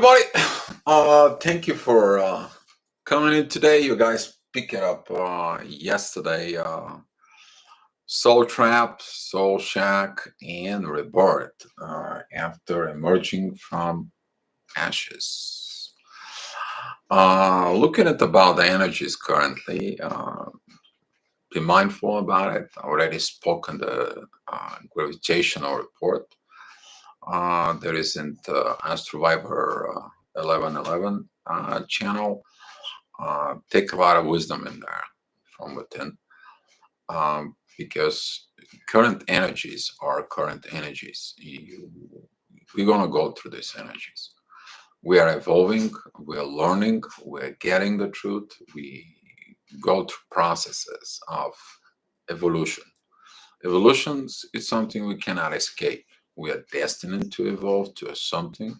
everybody. Thank you for coming in today. You guys picked it up yesterday. Soul Trap, Soul Shack, and Rebirth after emerging from ashes. Looking at about the energies currently, be mindful about it. I already spoke on the gravitational report. There isn't Astroviber 1111 channel. Take a lot of wisdom in there from within, because current energies are current energies. We're going to go through these energies. We are evolving, we are learning, we're getting the truth. We go through processes of evolution. Evolution is something we cannot escape. We are destined to evolve to something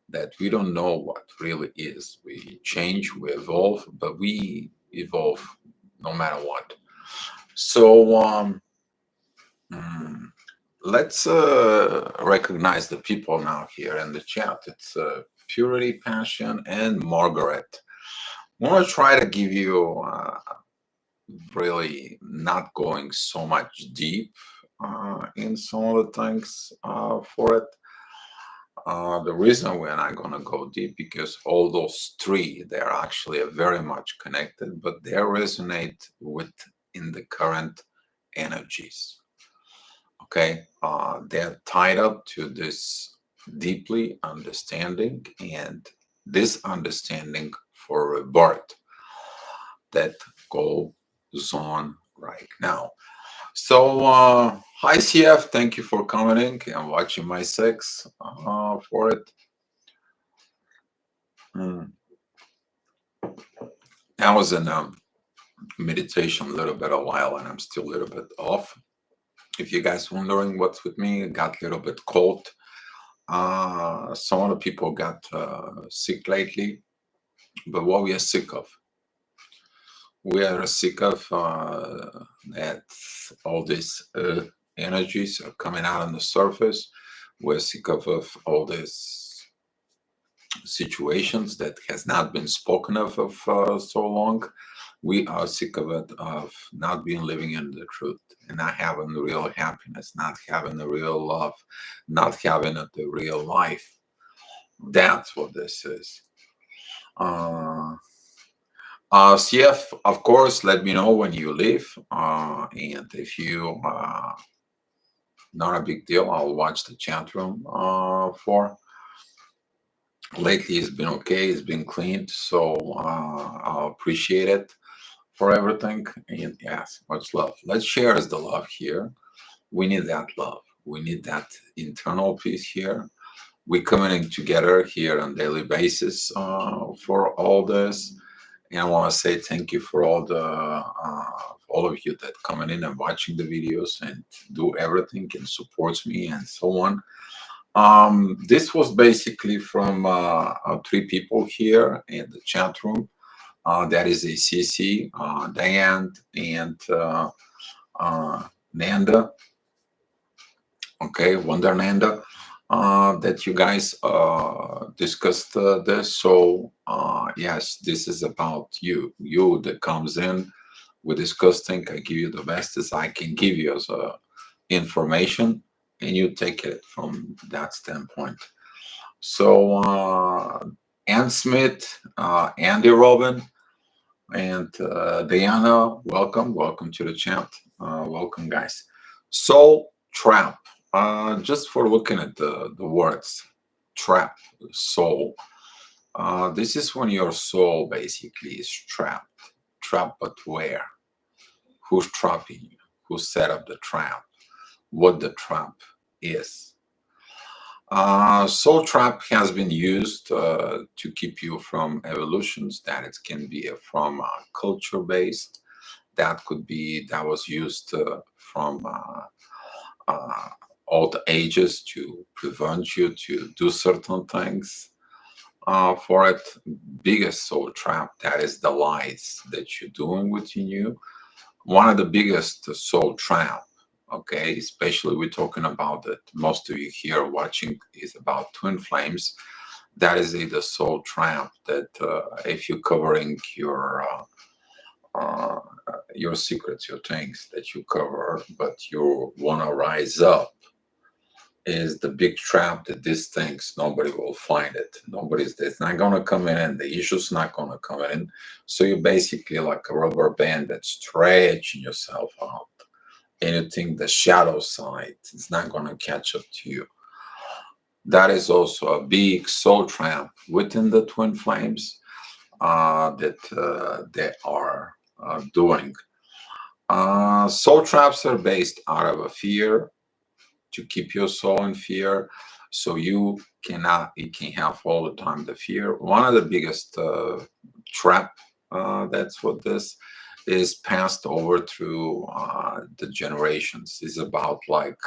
that we don't know what really is. We change, we evolve, but we evolve no matter what. So mm, let's recognize the people now here in the chat. It's Purity, Passion, and Margaret. I want to try to give you really not going so much deep in some of the things for it. The reason we're not going to go deep because all those three, they're actually very much connected, but they resonate with in the current energies. Okay, they're tied up to this deeply understanding and this understanding for rebirth that goes on right now. So, hi CF, thank you for coming in and watching my sex for it. I was in meditation a little bit a while and I'm still a little bit off. If you guys wondering what's with me, it got a little bit cold. Some of the people got sick lately, but what we are sick of? We are sick of that all these energies are coming out on the surface. We're sick of all these situations that has not been spoken of so long. We are sick of it, of not being living in the truth and not having the real happiness, not having the real love, not having the real life. That's what this is. CF, of course, let me know when you leave. And if you, not a big deal, I'll watch the chat room for. Lately, it's been okay, it's been cleaned, so I'll appreciate it for everything. And yes, much love. Let's share the love here. We need that love. We need that internal peace here. We're coming together here on a daily basis for all this. And I want to say thank you for all of you that coming in and watching the videos and do everything and supports me and so on. This was basically from 3 people here in the chat room. That is a CC, Diane, and Nanda. Okay, Wonder Nanda. That you guys discussed this. So yes, this is about you that comes in. We discuss things. I give you the best as I can give you as information, and you take it from that standpoint. So Ann Smith, Andy Robin, and Diana, welcome to the chat. Welcome, guys. Soul Trap. Just for looking at the words, trap, soul. This is when your soul basically is trapped. Trapped, but where? Who's trapping you? Who set up the trap? What the trap is? Soul trap has been used to keep you from evolutions. That it can be from culture based. That was used from all the ages to prevent you to do certain things for it. Biggest soul trap, that is the lies that you're doing within you. One of the biggest soul trap, okay, especially we're talking about that most of you here watching is about twin flames. That is the soul trap that if you're covering uh, your secrets, your things that you cover, but you want to rise up, is the big trap that these things nobody will find it. Nobody's it's not gonna come in, and the issue's not gonna come in. So you're basically like a rubber band that's stretching yourself out. Anything the shadow side is not gonna catch up to you. That is also a big soul trap within the twin flames that they are doing. Soul traps are based out of a fear to keep your soul in fear, so you can have all the time the fear. One of the biggest trap, that's what this is, passed over through the generations, is about like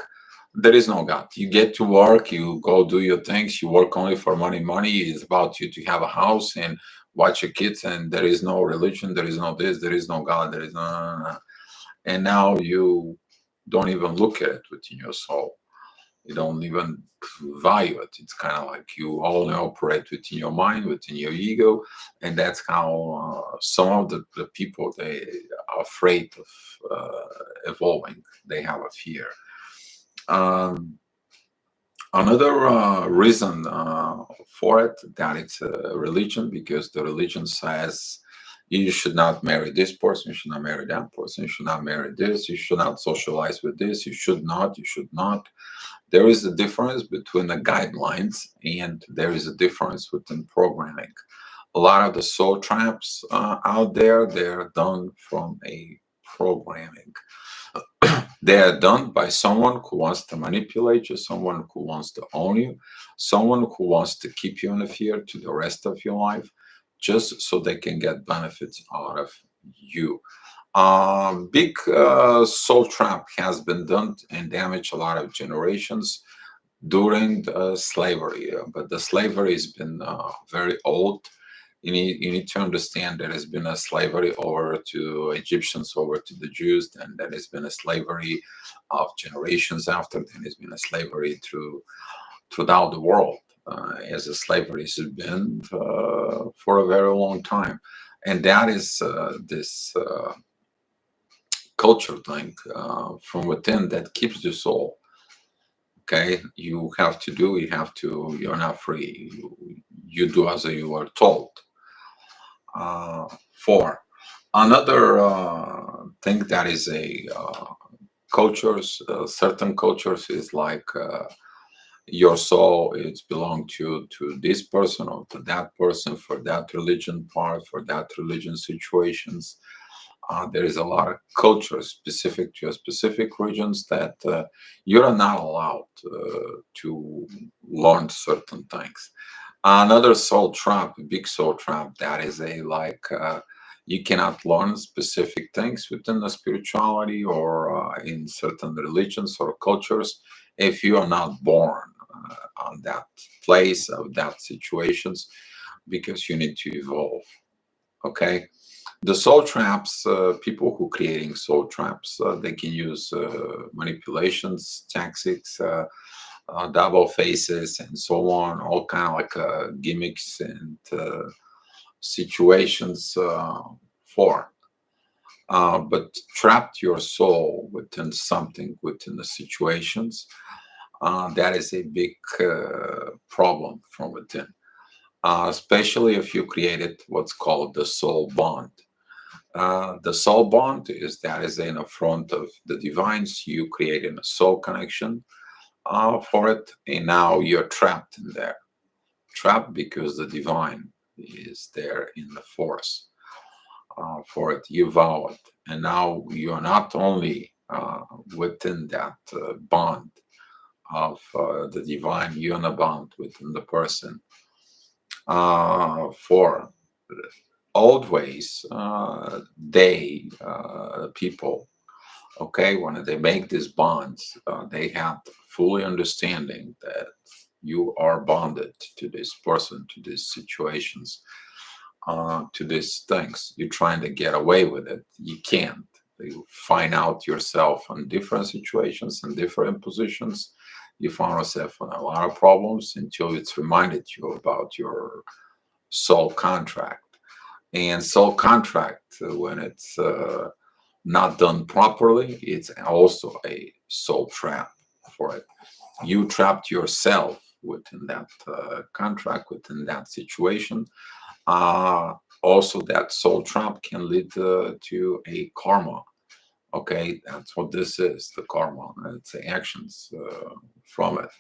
there is no God. You get to work, you go do your things, you work only for money. Money is about you to have a house and watch your kids, and there is no religion, there is no this, there is no God, there is no. And now you don't even look at it within your soul. You don't even value it. It's kind of like you only operate within your mind, within your ego, and that's how some of the people, they are afraid of evolving. They have a fear. Um, Another reason for it, that it's a religion, because the religion says you should not marry this person, you should not marry that person, you should not marry this, you should not socialize with this, you should not, you should not. There is a difference between the guidelines, and there is a difference within programming. A lot of the soul traps out there, they're done from a programming. They are done by someone who wants to manipulate you, someone who wants to own you, someone who wants to keep you in the fear to the rest of your life, just so they can get benefits out of you. Big soul trap has been done and damaged a lot of generations during the slavery, but the slavery has been very old. You need to understand there has been a slavery over to Egyptians, over to the Jews, and there has been a slavery of generations after. There has been a slavery throughout the world, as a slavery has been for a very long time, and that is this culture thing from within that keeps the soul. Okay, you're not free. You do as you are told. For another thing, that is a cultures, certain cultures is like your soul is belong to this person or to that person for that religion part, for that religion situations. There is a lot of culture specific to a specific regions that you're not allowed to learn certain things. Another soul trap, a big soul trap, that is a like you cannot learn specific things within the spirituality or in certain religions or cultures if you are not born on that place of that situations, because you need to evolve. Okay, the soul traps, people who creating soul traps, they can use manipulations, tactics, double faces, and so on, all kind of like gimmicks and situations for. But trapped your soul within something, within the situations, that is a big problem from within. Especially if you created what's called the soul bond. The soul bond is in the front of the divines. You creating a soul connection for it, and now you're trapped in there. Trapped because the divine is there in the force for it. You vow it, and now you're not only within that bond of the divine, you're in a bond within the person. For old ways, people, okay, when they make these bonds, they have fully understanding that you are bonded to this person, to these situations, to these things. You're trying to get away with it. You can't. You find out yourself in different situations and different positions. you found yourself in a lot of problems until it's reminded you about your soul contract. And soul contract, when it's not done properly, it's also a soul trap for it. You trapped yourself within that contract, within that situation. Uh, Also, that soul trap can lead to a karma. Okay, that's what this is, the karma. It's the actions from it.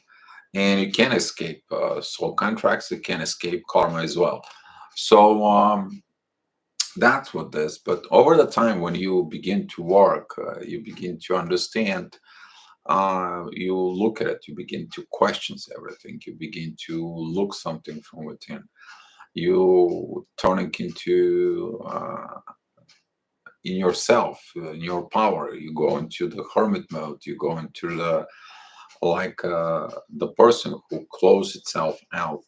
And you can't escape soul contracts, you can't escape karma as well. So, that's what this. But over the time, when you begin to work, you begin to understand, you look at it, you begin to question everything, you begin to look something from within, you turning into in yourself, in your power. You go into the hermit mode, you go into the, like the person who closes itself out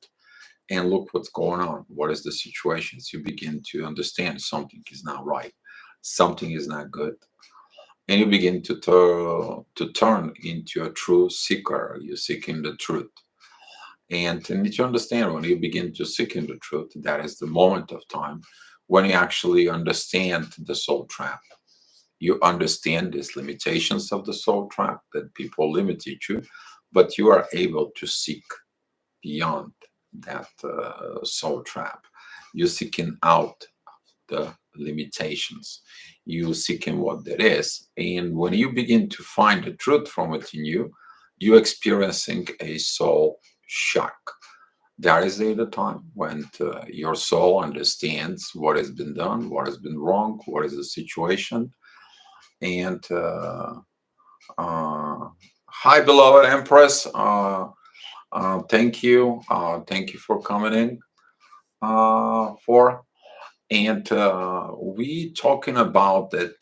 and look what's going on, what is the situation. So you begin to understand something is not right, something is not good, and you begin to turn into a true seeker. You're seeking the truth. And you need to understand, when you begin to seek in the truth, that is the moment of time when you actually understand the soul trap. You understand these limitations of the soul trap, that people limited you, but you are able to seek beyond that soul trap. You're seeking out the limitations. You seeking what that is. And when you begin to find the truth from within you, you're experiencing a soul shock. That is the time when your soul understands what has been done, what has been wrong, what is the situation. And uh, hi, beloved Empress. Thank you. Thank you for coming in. For and we talking about that,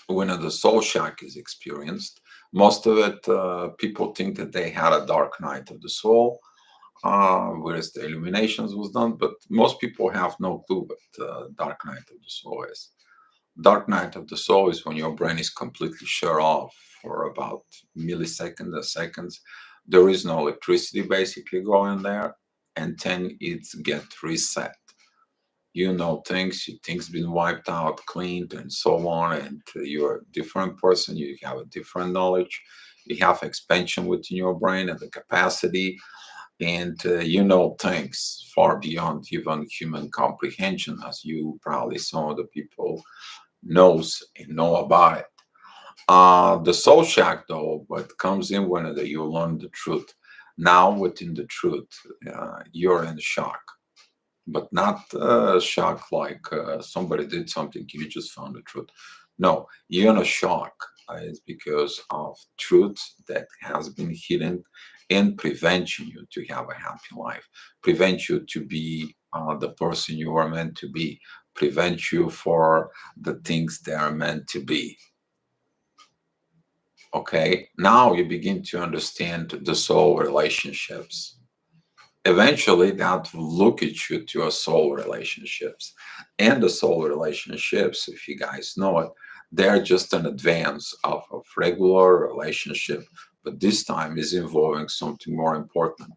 when the soul shock is experienced. Most of it, people think that they had a dark night of the soul, whereas the illuminations was done. But most people have no clue what dark night of the soul is. Dark night of the soul is when your brain is completely shut off for about milliseconds or seconds. There is no electricity basically going there, and then it gets reset. You know things been wiped out, cleaned, and so on, and you're a different person. You have a different knowledge. You have expansion within your brain and the capacity, and you know things far beyond even human comprehension, as you probably some of the people knows and know about it. The soul shock, though, what comes in when you learn the truth. Now, within the truth, you're in shock, but not shock like somebody did something, you just found the truth. No, you're in a shock. It's because of truth that has been hidden and prevent you to have a happy life, prevent you to be the person you are meant to be, prevent you for the things that are meant to be. Okay, now you begin to understand the soul relationships. Eventually that will look at you to a soul relationships, and the soul relationships, if you guys know it, they're just an advance of a regular relationship, but this time is involving something more important,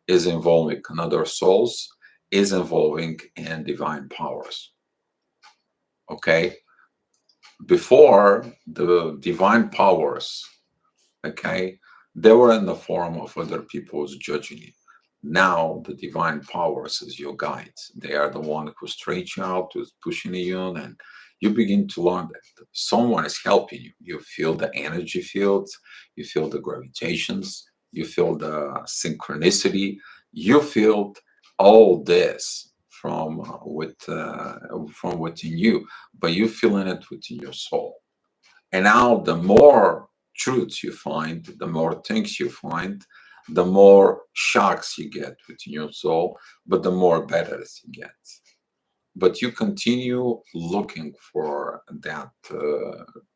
is involving another souls, is involving in divine powers. Okay, before the divine powers, okay, they were in the form of other people's judging you. Now the divine powers is your guides. They are the one who stretch you out, who's pushing you in, and you begin to learn that someone is helping you. You feel the energy fields, you feel the gravitations, you feel the synchronicity, you feel all this from within you, but you feeling it within your soul. And now, the more truths you find, the more things you find, the more shocks you get within your soul, but the more battles you get. But you continue looking for that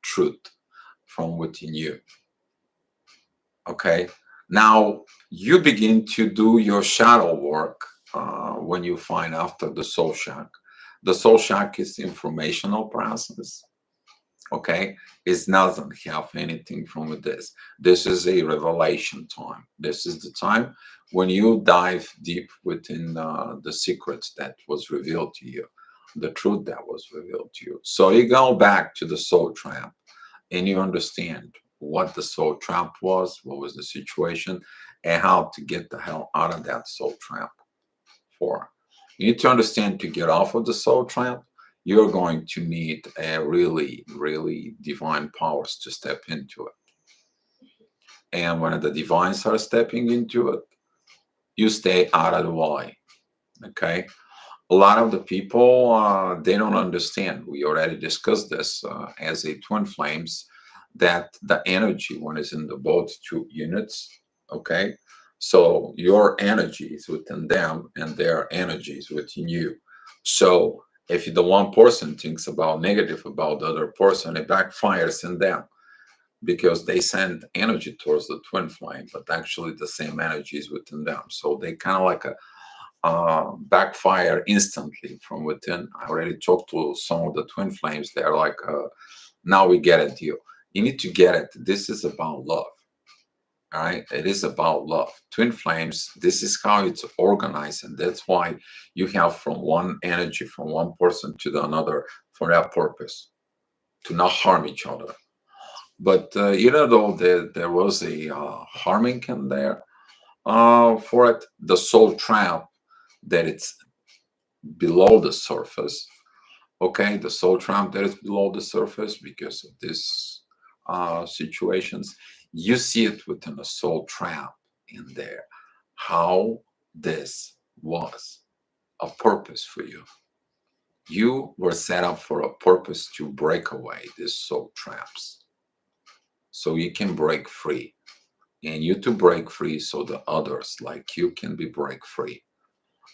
truth from within you. Okay. Now, you begin to do your shadow work when you find after the soul shock. The soul shock is informational process. Okay, it doesn't have anything from this. This is a revelation time. This is the time when you dive deep within the secrets that was revealed to you, the truth that was revealed to you. So you go back to the soul trap and you understand what the soul trap was, what was the situation, and how to get the hell out of that soul trap. For you need to understand, to get off of the soul trap, you're going to need a really, really divine powers to step into it. And when the divines are stepping into it, you stay out of the way. Okay. A lot of the people, they don't understand. We already discussed this as a twin flames, that the energy, when it's in the both two units, okay, so your energy is within them and their energy is within you. So if the one person thinks about negative about the other person, it backfires in them, because they send energy towards the twin flame, but actually the same energy is within them. So they kind of like a backfire instantly from within. I already talked to some of the twin flames. They're like, now we get it, you. You need to get it. This is about love. All right. It is about love. Twin flames, this is how it's organized. And that's why you have from one energy, from one person to the another, for that purpose, to not harm each other. But even though there was a harming in there for it, the soul trap, that it's below the surface. Okay, the soul trap that is below the surface because of these situations, you see it within a soul trap in there. How this was a purpose for you. You were set up for a purpose to break away these soul traps so you can break free. And you to break free so the others like you can be break free.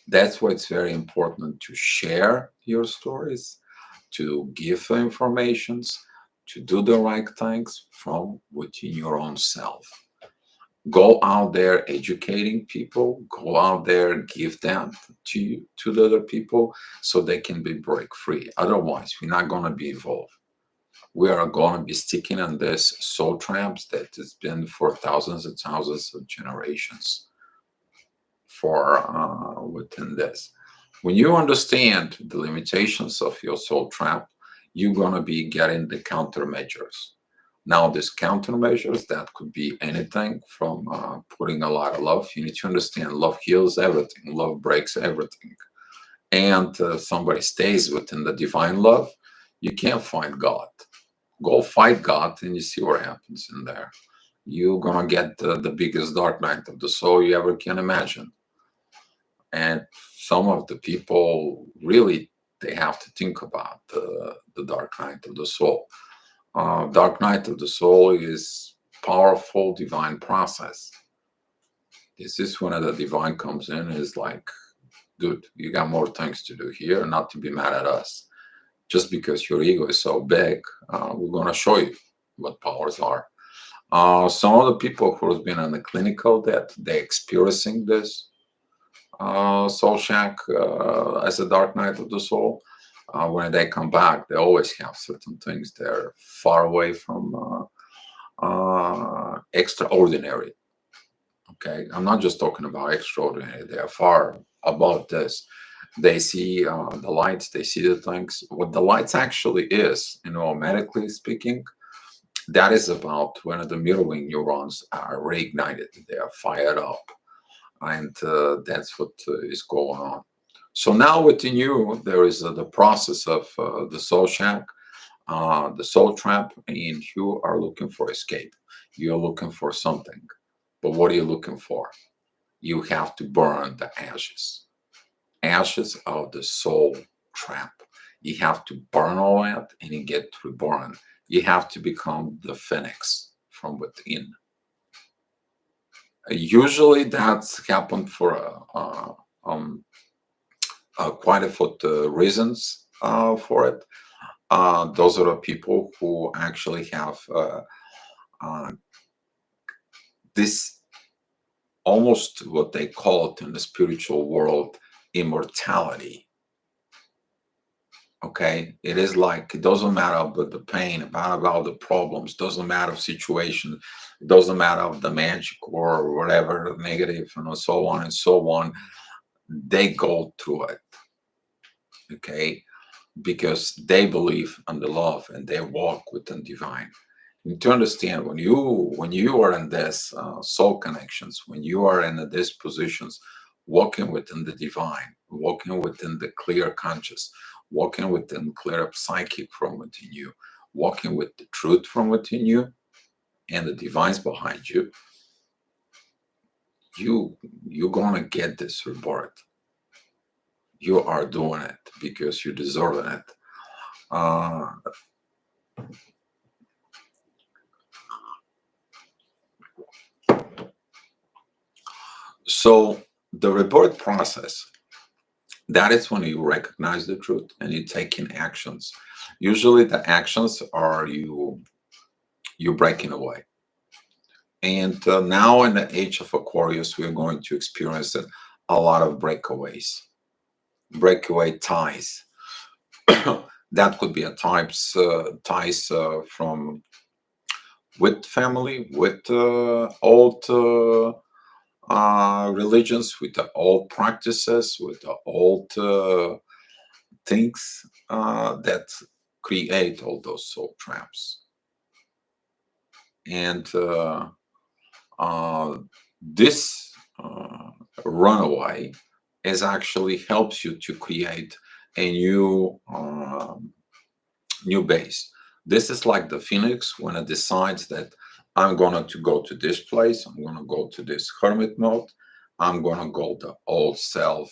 That's why it's very important to share your stories, to give informations, to do the right things from within your own self. Go out there educating people, go out there, give them to the other people so they can be break free. Otherwise, we're not going to be evolved. We are going to be sticking on this soul traps that has been for thousands and thousands of generations for within this. When you understand the limitations of your soul trap, you're gonna be getting the countermeasures. Now, these countermeasures, that could be anything from putting a lot of love. You need to understand love heals everything, love breaks everything. And somebody stays within the divine love, you can't find God. Go fight God and you see what happens in there. You're gonna get the biggest dark night of the soul you ever can imagine. And some of the people really, they have to think about the dark night of the soul. Dark night of the soul is powerful divine process. This is when the divine comes in, is like, dude, you got more things to do here, not to be mad at us. Just because your ego is so big, we're going to show you what powers are. Some of the people who have been in the clinical, that they're experiencing this soul shack as a dark night of the soul, when they come back, they always have certain things they're far away from extraordinary. Okay, I'm not just talking about extraordinary, they are far above this. They see the lights, they see the things. What the lights actually is, medically speaking, that is about when the mirroring neurons are reignited, they are fired up, and that's what is going on. So now within you, there is the process of the soul shack, the soul trap, and you are looking for escape. You're looking for something. But what are you looking for? You have to burn the ashes, ashes of the soul trap. You have to burn all that and you get reborn. You have to become the phoenix from within. Usually that's happened for quite a few reasons for it. Those are the people who actually have uh, this, almost what they call it in the spiritual world, immortality. Okay, it is like it doesn't matter about the pain, about the problems, doesn't matter of situation, it doesn't matter of the magic or whatever negative and so on and so on. They go through it, okay, because they believe in the love and they walk within divine. You need to understand when you are in this soul connections, when you are in these positions, walking within the divine, walking within the clear conscious, walking within clear psychic from within you, walking with the truth from within you, and the divines behind you, you you're gonna get this rebirth. You are doing it because you deserve it. Uh, so the rebirth process, that is when you recognize the truth and you take in actions. Usually the actions are you breaking away. And now in the age of Aquarius, we're going to experience a lot of breakaways, breakaway ties. That could be a ties from with family, with old religions, with the old practices, with the old things that create all those soul traps. And uh, this runaway is actually helps you to create a new base. This is like the phoenix when it decides that I'm going to go to this place, I'm going to go to this hermit mode, I'm going to go to old self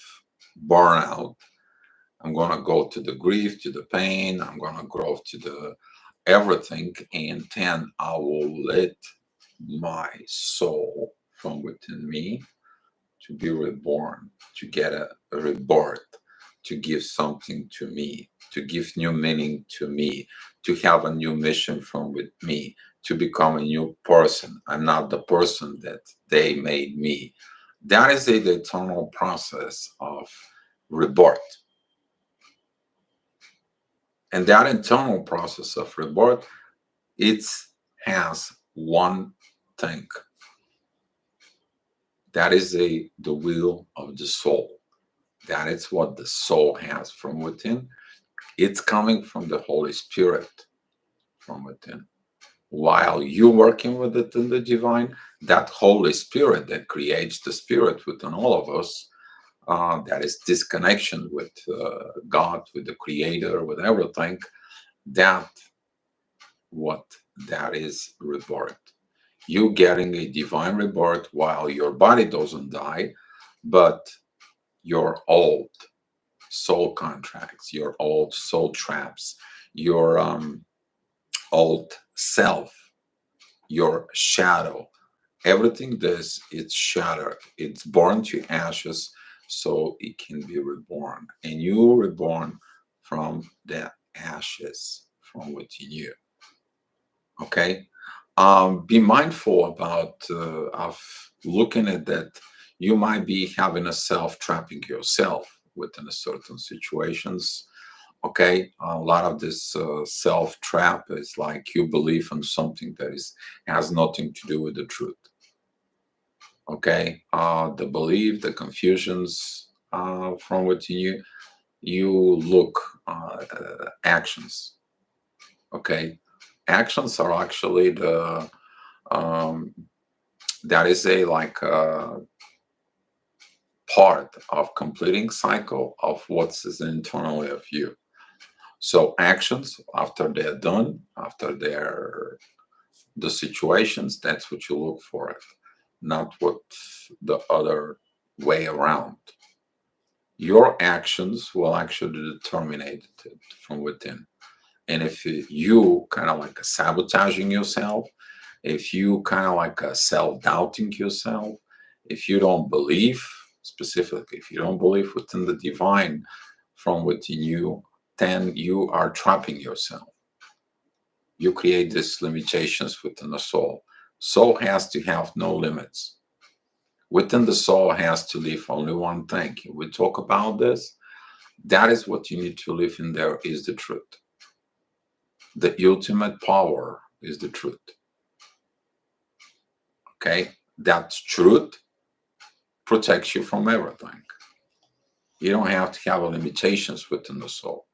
burnout, I'm going to go to the grief, to the pain, I'm going to go to the everything, and then I will let my soul from within me to be reborn, to get a rebirth, to give something to me, to give new meaning to me, to have a new mission from with me, to become a new person. I'm not the person that they made me. That is the eternal process of rebirth. And that internal process of rebirth, it has one thing. That is the will of the soul. That is what the soul has from within. It's coming from the Holy Spirit from within. While you're working with it in the divine, that Holy Spirit that creates the spirit within all of us, that is disconnection with God, with the Creator, with everything, that what that is rebirth. You getting a divine rebirth while your body doesn't die, but your old soul contracts, your old soul traps, your old self, your shadow, everything this, it's shattered. It's born to ashes so it can be reborn. And you reborn from the ashes from within you. Okay? Be mindful about of looking at that. You might be having a self trapping yourself within a certain situations. Okay, a lot of this self trap is like you believe in something that is has nothing to do with the truth. Okay, the belief, the confusions from within you, you look actions. Okay, actions are actually the um, that is a like part of completing cycle of what's is internally of you. So actions after they're done, after they're the situations, that's what you look for it, not what the other way around. Your actions will actually determine it from within. And if you kind of like sabotaging yourself, if you kind of like self-doubting yourself, if you don't believe, specifically, if you don't believe within the divine from within you, then you are trapping yourself. You create these limitations within the soul. Soul has to have no limits. Within the soul has to live only one thing. We talk about this. That is what you need to live in. There is the truth. The ultimate power is the truth. Okay? That truth protects you from everything. You don't have to have limitations within the soul.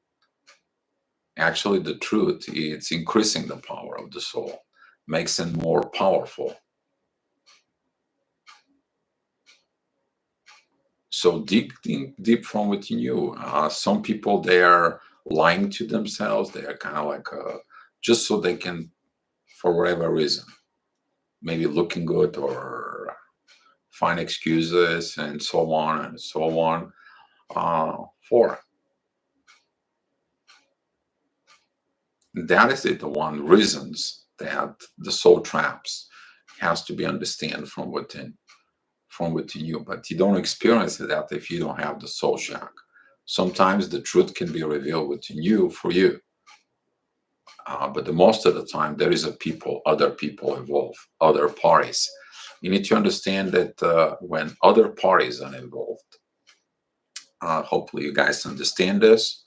Actually, the truth is increasing the power of the soul, makes it more powerful. So deep, deep, deep from within you. Some people, they are lying to themselves. They are kind of like just so they can, for whatever reason, maybe looking good or find excuses and so on and so on. For that is it. The one reasons that the soul traps has to be understand from within you, but you don't experience that if you don't have the soul shock. Sometimes the truth can be revealed within you for you, but the most of the time there is other people involved, other parties. You need to understand that when other parties are involved, hopefully you guys understand this.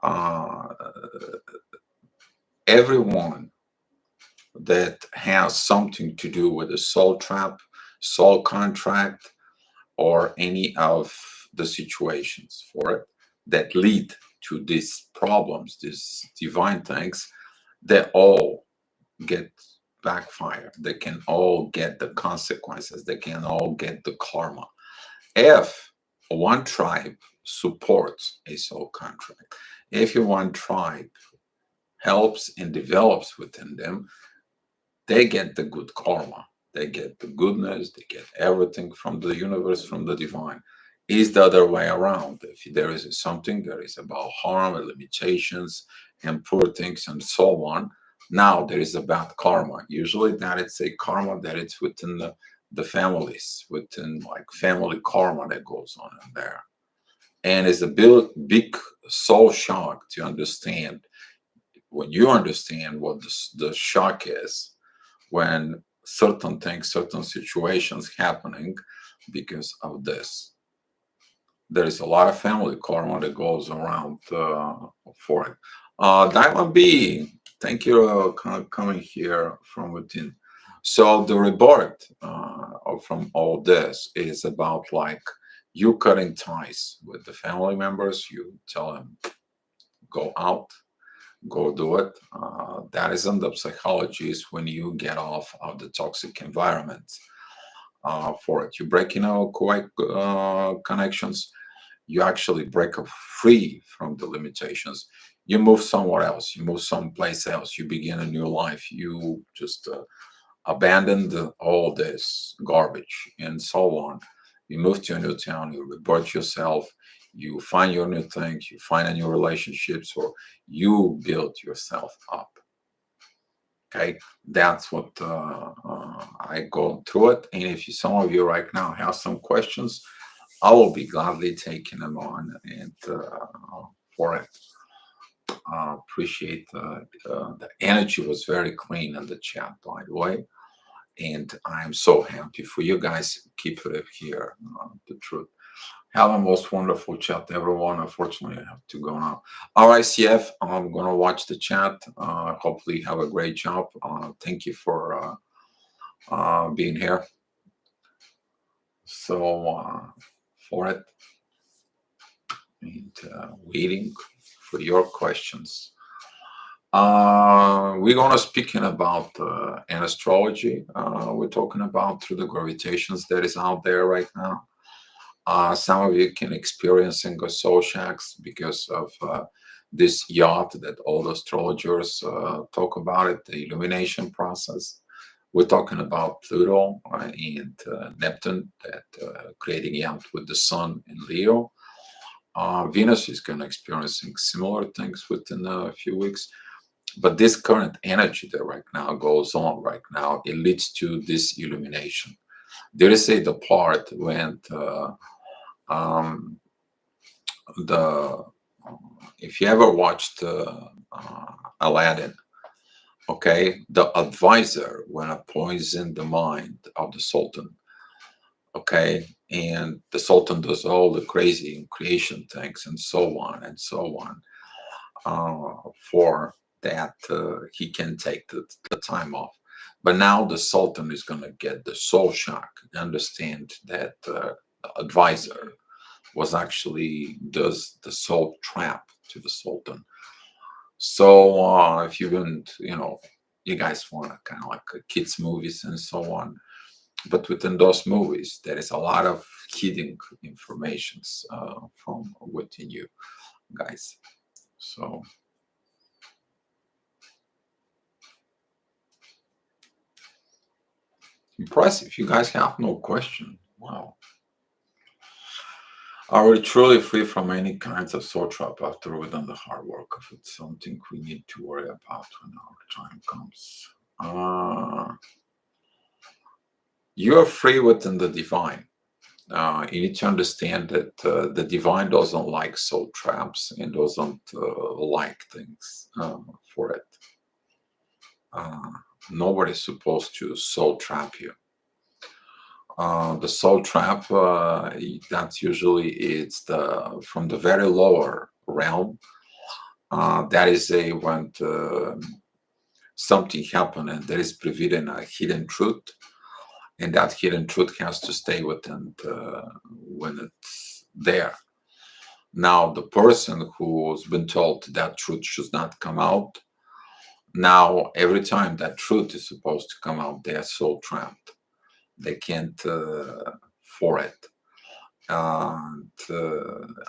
Uh, Everyone that has something to do with a soul trap, soul contract, or any of the situations for it that lead to these problems, these divine things, they all get backfire. They can all get the consequences. They can all get the karma. If one tribe supports a soul contract, if one tribe helps and develops within them, they get the good karma. They get the goodness, they get everything from the universe, from the divine. Is the other way around. If there is something that is about harm and limitations and poor things and so on, now there is a bad karma. Usually that it's a karma that it's within the families, within like family karma that goes on in there. And it's a big soul shock to understand when you understand what the shock is when certain things, certain situations happening because of this. There is a lot of family karma that goes around for it. Diamond B, thank you coming here from within. So the rebirth from all this is about like you cutting ties with the family members. You tell them go out, go do it. That is in the psychology is when you get off of the toxic environment for it. You break, correct connections. You actually break free from the limitations. You move somewhere else. You move someplace else. You begin a new life. You just abandon all this garbage and so on. You move to a new town. You rebirth yourself. You find your new things. You find a new relationships, or you build yourself up. Okay, that's what I go through it. And if some of you right now have some questions, I will be gladly taking them on and for it. Appreciate the energy was very clean in the chat, by the way, and I'm so happy for you guys. Keep it up here, the truth. Have a most wonderful chat, everyone. Unfortunately, I have to go now. All right, CF, I'm gonna watch the chat. Hopefully, have a great job. Thank you for being here. So for it and waiting for your questions. We're gonna speaking about an astrology. We're talking about through the gravitations that is out there right now. Some of you can experiencing a soul shocks because of this yacht that all the astrologers talk about it, the illumination process. We're talking about Pluto and Neptune that creating yacht with the Sun in Leo. Venus is going to experiencing similar things within a few weeks. But this current energy that right now goes on right now, it leads to this illumination. There is the part when the if you ever watched Aladdin, okay, the advisor when I poison the mind of the Sultan, Okay, and the Sultan does all the crazy creation things and so on and so on, for that he can take the time off. But now the Sultan is going to get the soul shock. Understand that the advisor was actually does the soul trap to the Sultan. So if you wouldn't, you guys want kind of like kids movies and so on, but within those movies, there is a lot of hidden informations from within you guys. So impressive. You guys have no question. Wow. Are we truly free from any kinds of soul trap after we've done the hard work? If it's something we need to worry about when our time comes. You're free within the divine. You need to understand that the divine doesn't like soul traps and doesn't like things for it. Uh, Nobody's supposed to soul trap you. The soul trap, that's usually it's the from the very lower realm. That is a when something happened and there is preventing a hidden truth, and that hidden truth has to stay within when it's there. Now, the person who's been told that truth should not come out, now every time that truth is supposed to come out, they are so trapped. They can't for it. And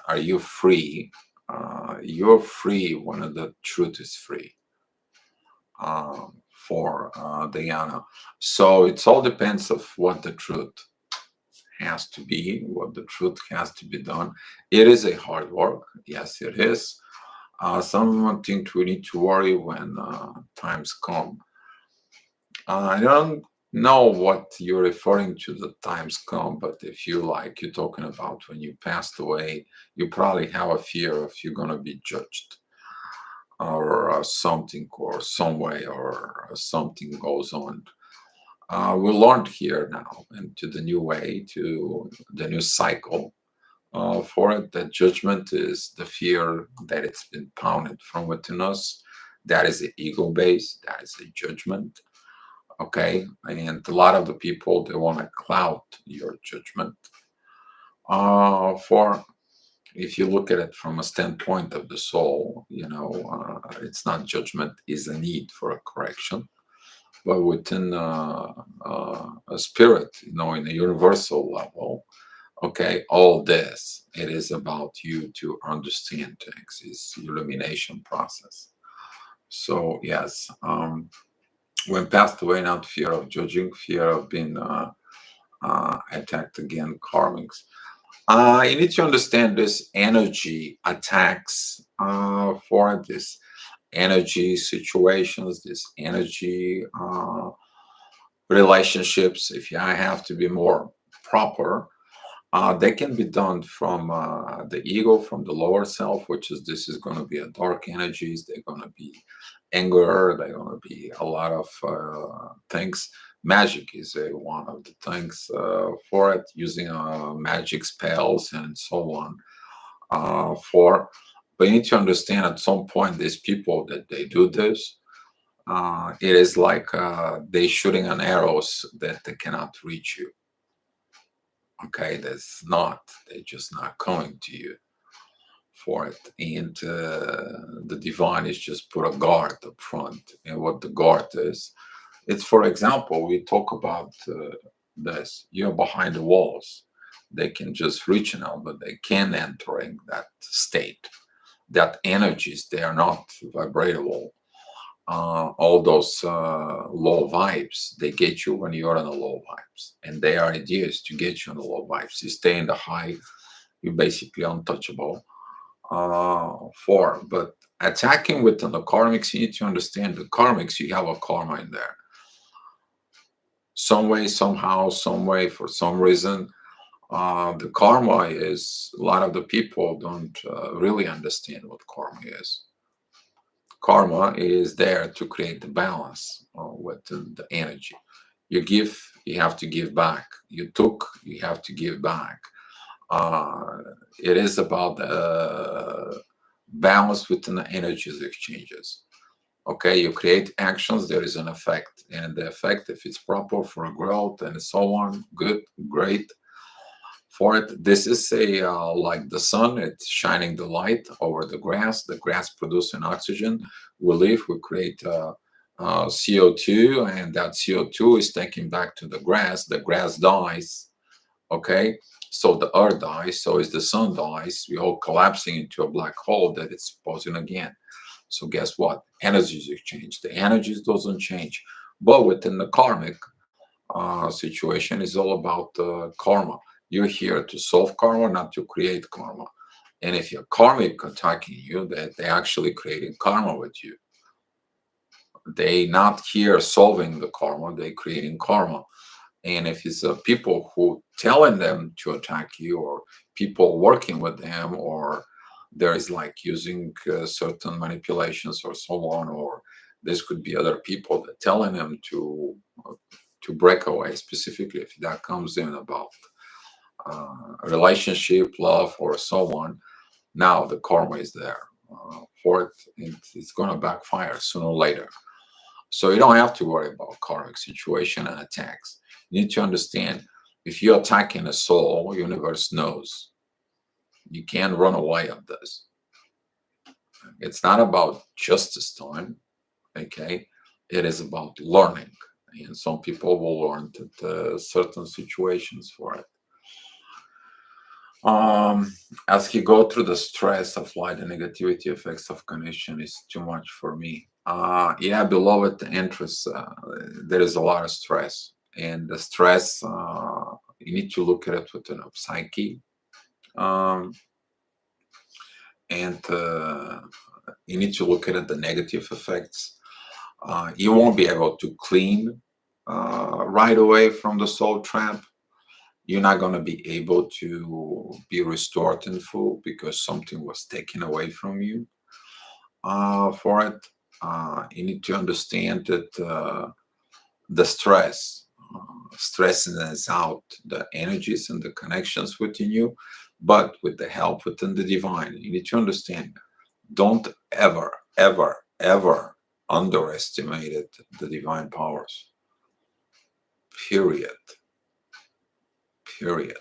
are you free? You're free when the truth is free for Diana. So it all depends of what the truth has to be, what the truth has to be done. It is a hard work. Yes, it is. Something we need to worry when times come. I don't know what you're referring to the times come, but if you like, you're talking about when you passed away, you probably have a fear of you're going to be judged or something or some way or something goes on. We learned here now into the new way, to the new cycle for it, that judgment is the fear that it's been pounded from within us. That is the ego base, that is a judgment. Okay, and a lot of the people, they want to cloud your judgment. For if you look at it from a standpoint of the soul, it's not judgment is a need for a correction, but within a spirit, in a universal level. Okay, all this, it is about you to understand things, is illumination process. So yes, when passed away, not fear of judging, fear of being attacked again, karmics. You need to understand this energy attacks for this energy situations, this energy relationships. If I have to be more proper, they can be done from the ego, from the lower self, which is this is going to be a dark energies. They're going to be anger. They're going to be a lot of things. Magic is one of the things for it, using magic spells and so on. But you need to understand at some point these people that they do this. It is like they shooting on arrows that they cannot reach you. Okay, that's not, they're just not coming to you for it. And the divine is just put a guard up front. And what the guard is, it's, for example, we talk about this, you're behind the walls. They can just reach out, but they can entering that state. That energies, they are not vibratable. All those low vibes, they get you when you're in the low vibes, and their idea is to get you in the low vibes. You stay in the high, you're basically untouchable. But attacking within the karmics, you need to understand the karmics, you have a karma in there, some way, somehow, some way, for some reason. The karma is, a lot of the people don't really understand what karma is. Karma is there to create the balance with the energy. You give You have to give back. You took, you have to give back. Uh, it is about balance within the energies exchanges. Okay, you create actions, there is an effect, and the effect, if it's proper for growth and so on, good, great for it. This is a like the sun, it's shining the light over the grass producing oxygen. We live, we create CO2, and that CO2 is taken back to the grass dies. Okay, so the earth dies, so as the sun dies, we all collapsing into a black hole that it's posing again. So guess what? Energies exchange. The energies doesn't change, but within the karmic situation is all about karma. You're here to solve karma, not to create karma. And if your karmic attacking you, that they actually creating karma with you. They not here solving the karma, they creating karma. And if it's people who telling them to attack you, or people working with them, or there is like using certain manipulations or so on, or this could be other people that telling them to break away, specifically if that comes in about relationship, love, or so on. Now the karma is there for it. It's going to backfire sooner or later. So you don't have to worry about karmic situation and attacks. You need to understand, if you're attacking a soul, universe knows. You can't run away of this. It's not about justice time, okay? It is about learning. And some people will learn that certain situations for it. As he go through the stress of light and negativity effects of connection is too much for me. Yeah, below it, the interest, there is a lot of stress. And the stress, you need to look at it within a psyche. Um, and you need to look at the negative effects. You won't be able to clean right away from the soul trap. You're not going to be able to be restored in full because something was taken away from you for it. You need to understand that the stresses out the energies and the connections within you, but with the help within the divine. You need to understand, don't ever, ever, ever underestimate the divine powers. Period. Period.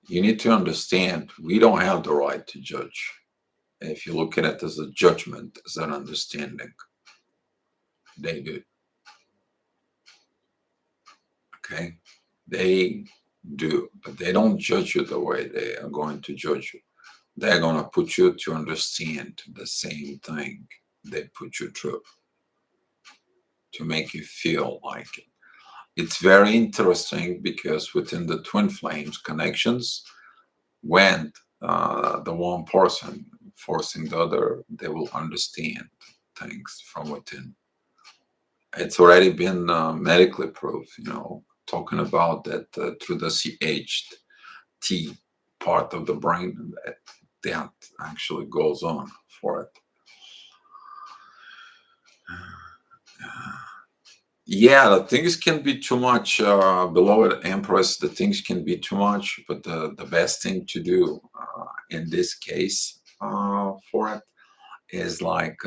You need to understand, we don't have the right to judge. If you look at it as a judgment, as an understanding, they do. Okay? They do, but they don't judge you the way they are going to judge you. They're going to put you to understand the same thing they put you through to make you feel like it. It's very interesting because within the twin flames connections, when the one person forcing the other, they will understand things from within. It's already been medically proved, talking about that through the CHT part of the brain, that actually goes on for it. Yeah, the things can be too much. Beloved Empress, the things can be too much, but the best thing to do in this case for it is like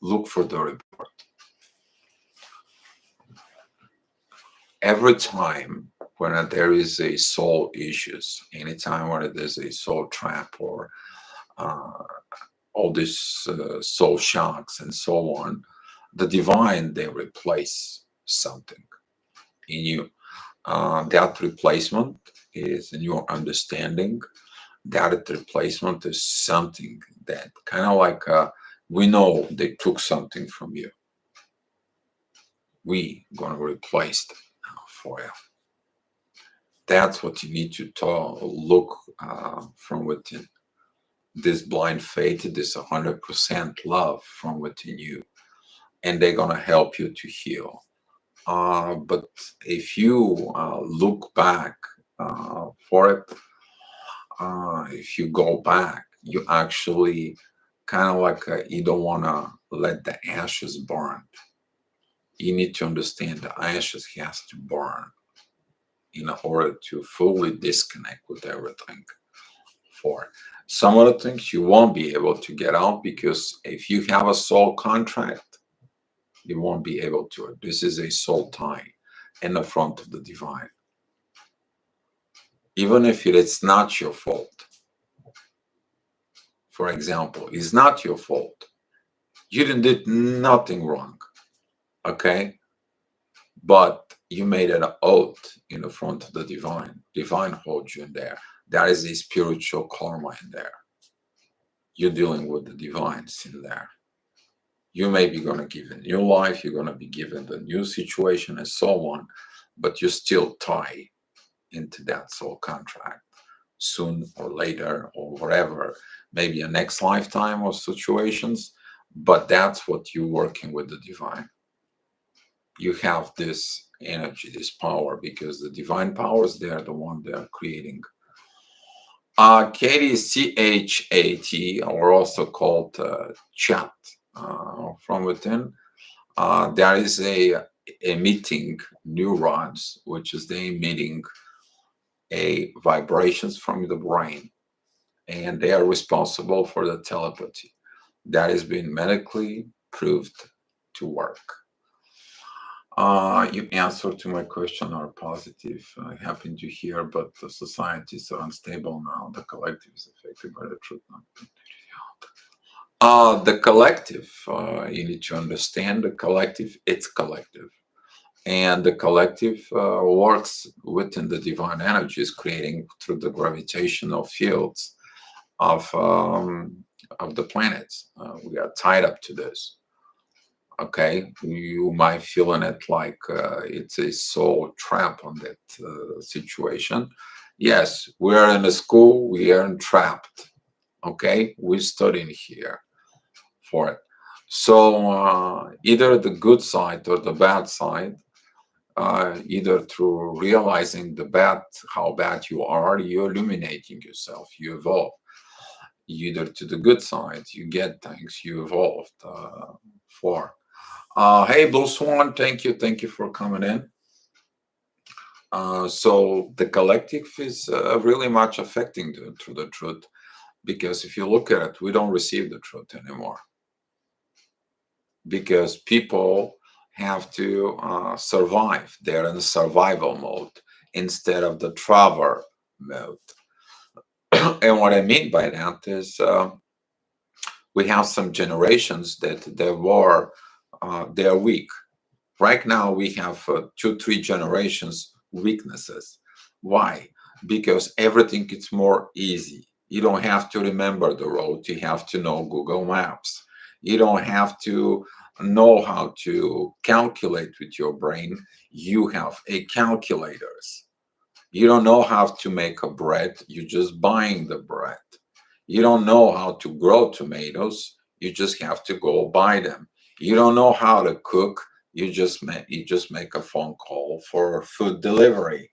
look for the report. Every time when there is a soul issues, anytime when there's a soul trap or uh, all these soul shocks and so on, the divine, they replace something in you. That replacement is in your understanding. That replacement is something that kind of like we know they took something from you. We gonna replace it for you. That's what you need to look from within. This blind faith, this 100% love from within you, and they're gonna help you to heal. But if you look back for it, if you go back, you actually kind of like you don't want to let the ashes burn. You need to understand the ashes has to burn in order to fully disconnect with everything. For some of the things you won't be able to get out, because if you have a soul contract, you won't be able to. This is a soul tie in the front of the divine. Even if it's not your fault. For example, it's not your fault. You didn't did nothing wrong. Okay? But you made an oath in the front of the divine. Divine holds you in there. That is a spiritual karma in there. You're dealing with the divines in there. You may be going to give a new life, you're going to be given the new situation and so on, but you still tie into that soul contract soon or later or whatever, maybe a next lifetime or situations, but that's what you're working with the divine. You have this energy, this power, because the divine powers, they're the one that are creating. Katie, CHAT, or also called chat from within. There is a emitting neurons, which is the emitting a vibrations from the brain, and they are responsible for the telepathy. That has been medically proved to work. You answered to my question are positive. Happy to hear, but the societies are unstable now. The collective is affected by the truth. The collective, you need to understand the collective, it's collective. And the collective works within the divine energies, creating through the gravitational fields of the planets. We are tied up to this. Okay, you might feel in it like it's a soul trap on that situation. Yes, we are in a school, we are trapped. Okay, we're studying here for it. So either the good side or the bad side, either through realizing the bad, how bad you are, you're illuminating yourself, you evolve. Either to the good side, you get things, you evolved for. Hey, Blue Swan, thank you for coming in. So the collective is really much affecting the truth, because if you look at it, we don't receive the truth anymore, because people have to survive. They're in survival mode instead of the travel mode. And what I mean by that is we have some generations that they're weak. Right now, we have 2, 3 generations weaknesses. Why? Because everything is more easy. You don't have to remember the road. You have to know Google Maps. You don't have to know how to calculate with your brain. You have a calculators. You don't know how to make a bread. You're just buying the bread. You don't know how to grow tomatoes. You just have to go buy them. You don't know how to cook. You just make a phone call for food delivery.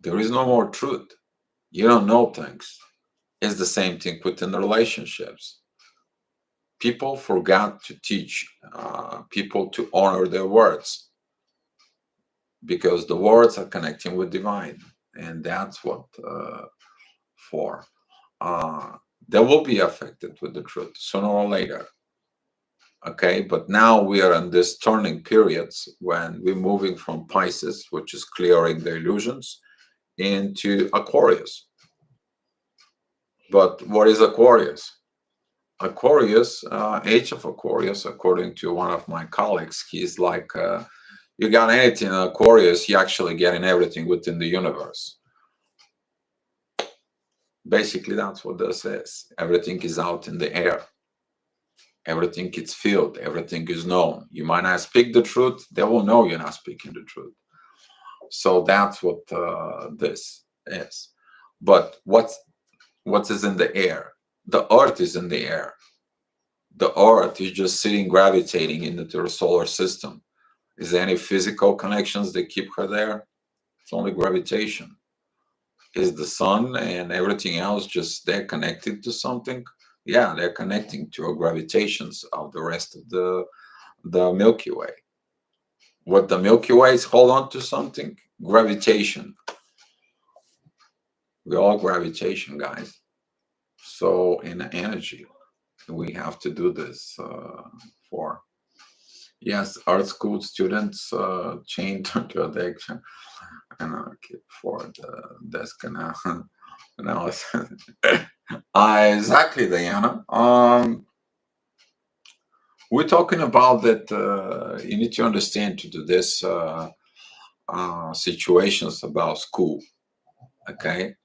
There is no more truth. You don't know things. It's the same thing within the relationships. People forgot to teach people to honor their words, because the words are connecting with divine, and that's what for. They will be affected with the truth sooner or later. Okay, but now we are in this turning periods when we're moving from Pisces, which is clearing the illusions, into Aquarius. But what is Aquarius? Aquarius, age of Aquarius, according to one of my colleagues, he's like, you got anything in Aquarius, you're actually getting everything within the universe. Basically, that's what this is. Everything is out in the air. Everything is filled. Everything is known. You might not speak the truth. They will know you're not speaking the truth. So that's what this is. But what is in the air? The earth is in the air. The earth is just sitting, gravitating into the solar system. Is there any physical connections that keep her there? It's only gravitation. Is the sun and everything else just they're connected to something? Yeah, they're connecting to gravitations of the rest of the Milky Way. What the Milky Way is hold on to something? Gravitation. We all gravitation, guys. So in energy, we have to do this for. Yes, art school students chained to addiction and for the desk analysis. Exactly, Diana. We're talking about that. You need to understand to do this situations about school. Okay,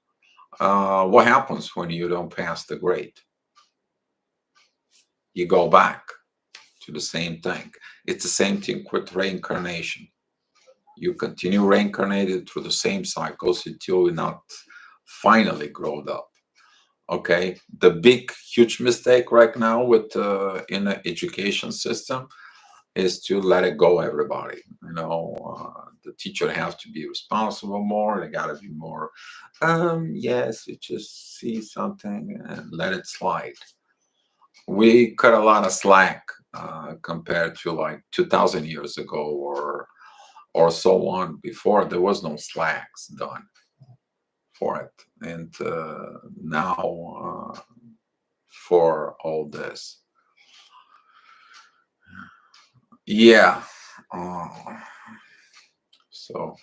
what happens when you don't pass the grade? You go back to the same thing. It's the same thing with reincarnation. You continue reincarnated through the same cycles until you're not finally growed up. Okay, the big huge mistake right now with in the education system is to let it go, everybody. The teacher have to be responsible more. They got to be more yes, you just see something and let it slide. We cut a lot of slack compared to like 2000 years ago or so on. Before there was no slacks done for it, and now for all this, yeah. uh, so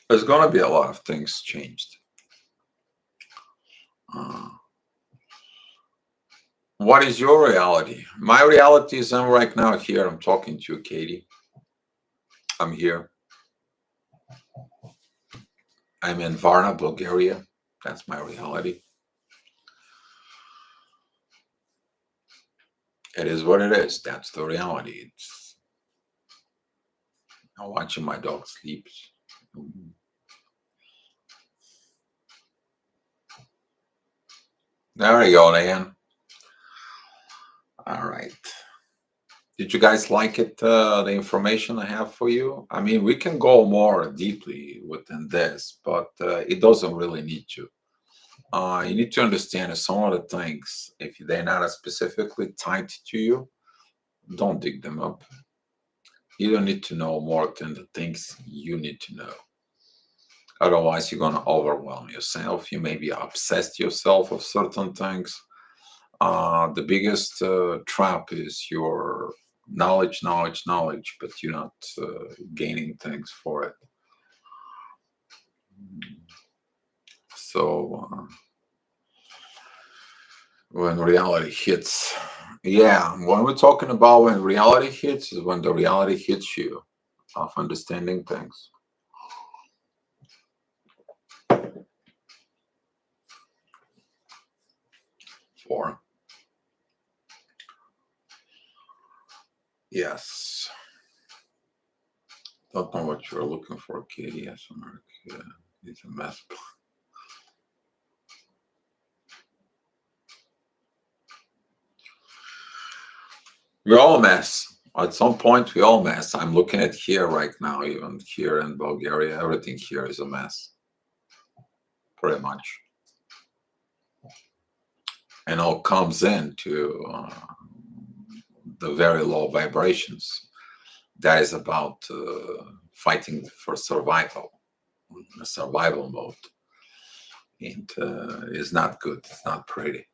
there's going to be a lot of things changed. uh, what is your reality? My reality is I'm right now here. I'm talking to you, Katie. I'm here. I'm in Varna, Bulgaria. That's my reality. It is what it is. That's the reality. I'm watching my dog sleep. There you go, Dan. All right. Did you guys like it, the information I have for you? I mean, we can go more deeply within this, but it doesn't really need to. You need to understand that some of the things, if they're not specifically tied to you, don't dig them up. You don't need to know more than the things you need to know. Otherwise, you're going to overwhelm yourself. You may be obsessed yourself with certain things. The biggest trap is your knowledge, but you're not gaining things for it. So when reality hits, yeah, when we're talking about when reality hits, is when the reality hits you of understanding things. For yes, don't know what you're looking for, Katie. Yes, America. It's a mess. We're all a mess. At some point, we all mess. I'm looking at here right now, even here in Bulgaria, everything here is a mess, pretty much. And all comes into the very low vibrations. That is about fighting for survival, a survival mode. And it's not good, it's not pretty.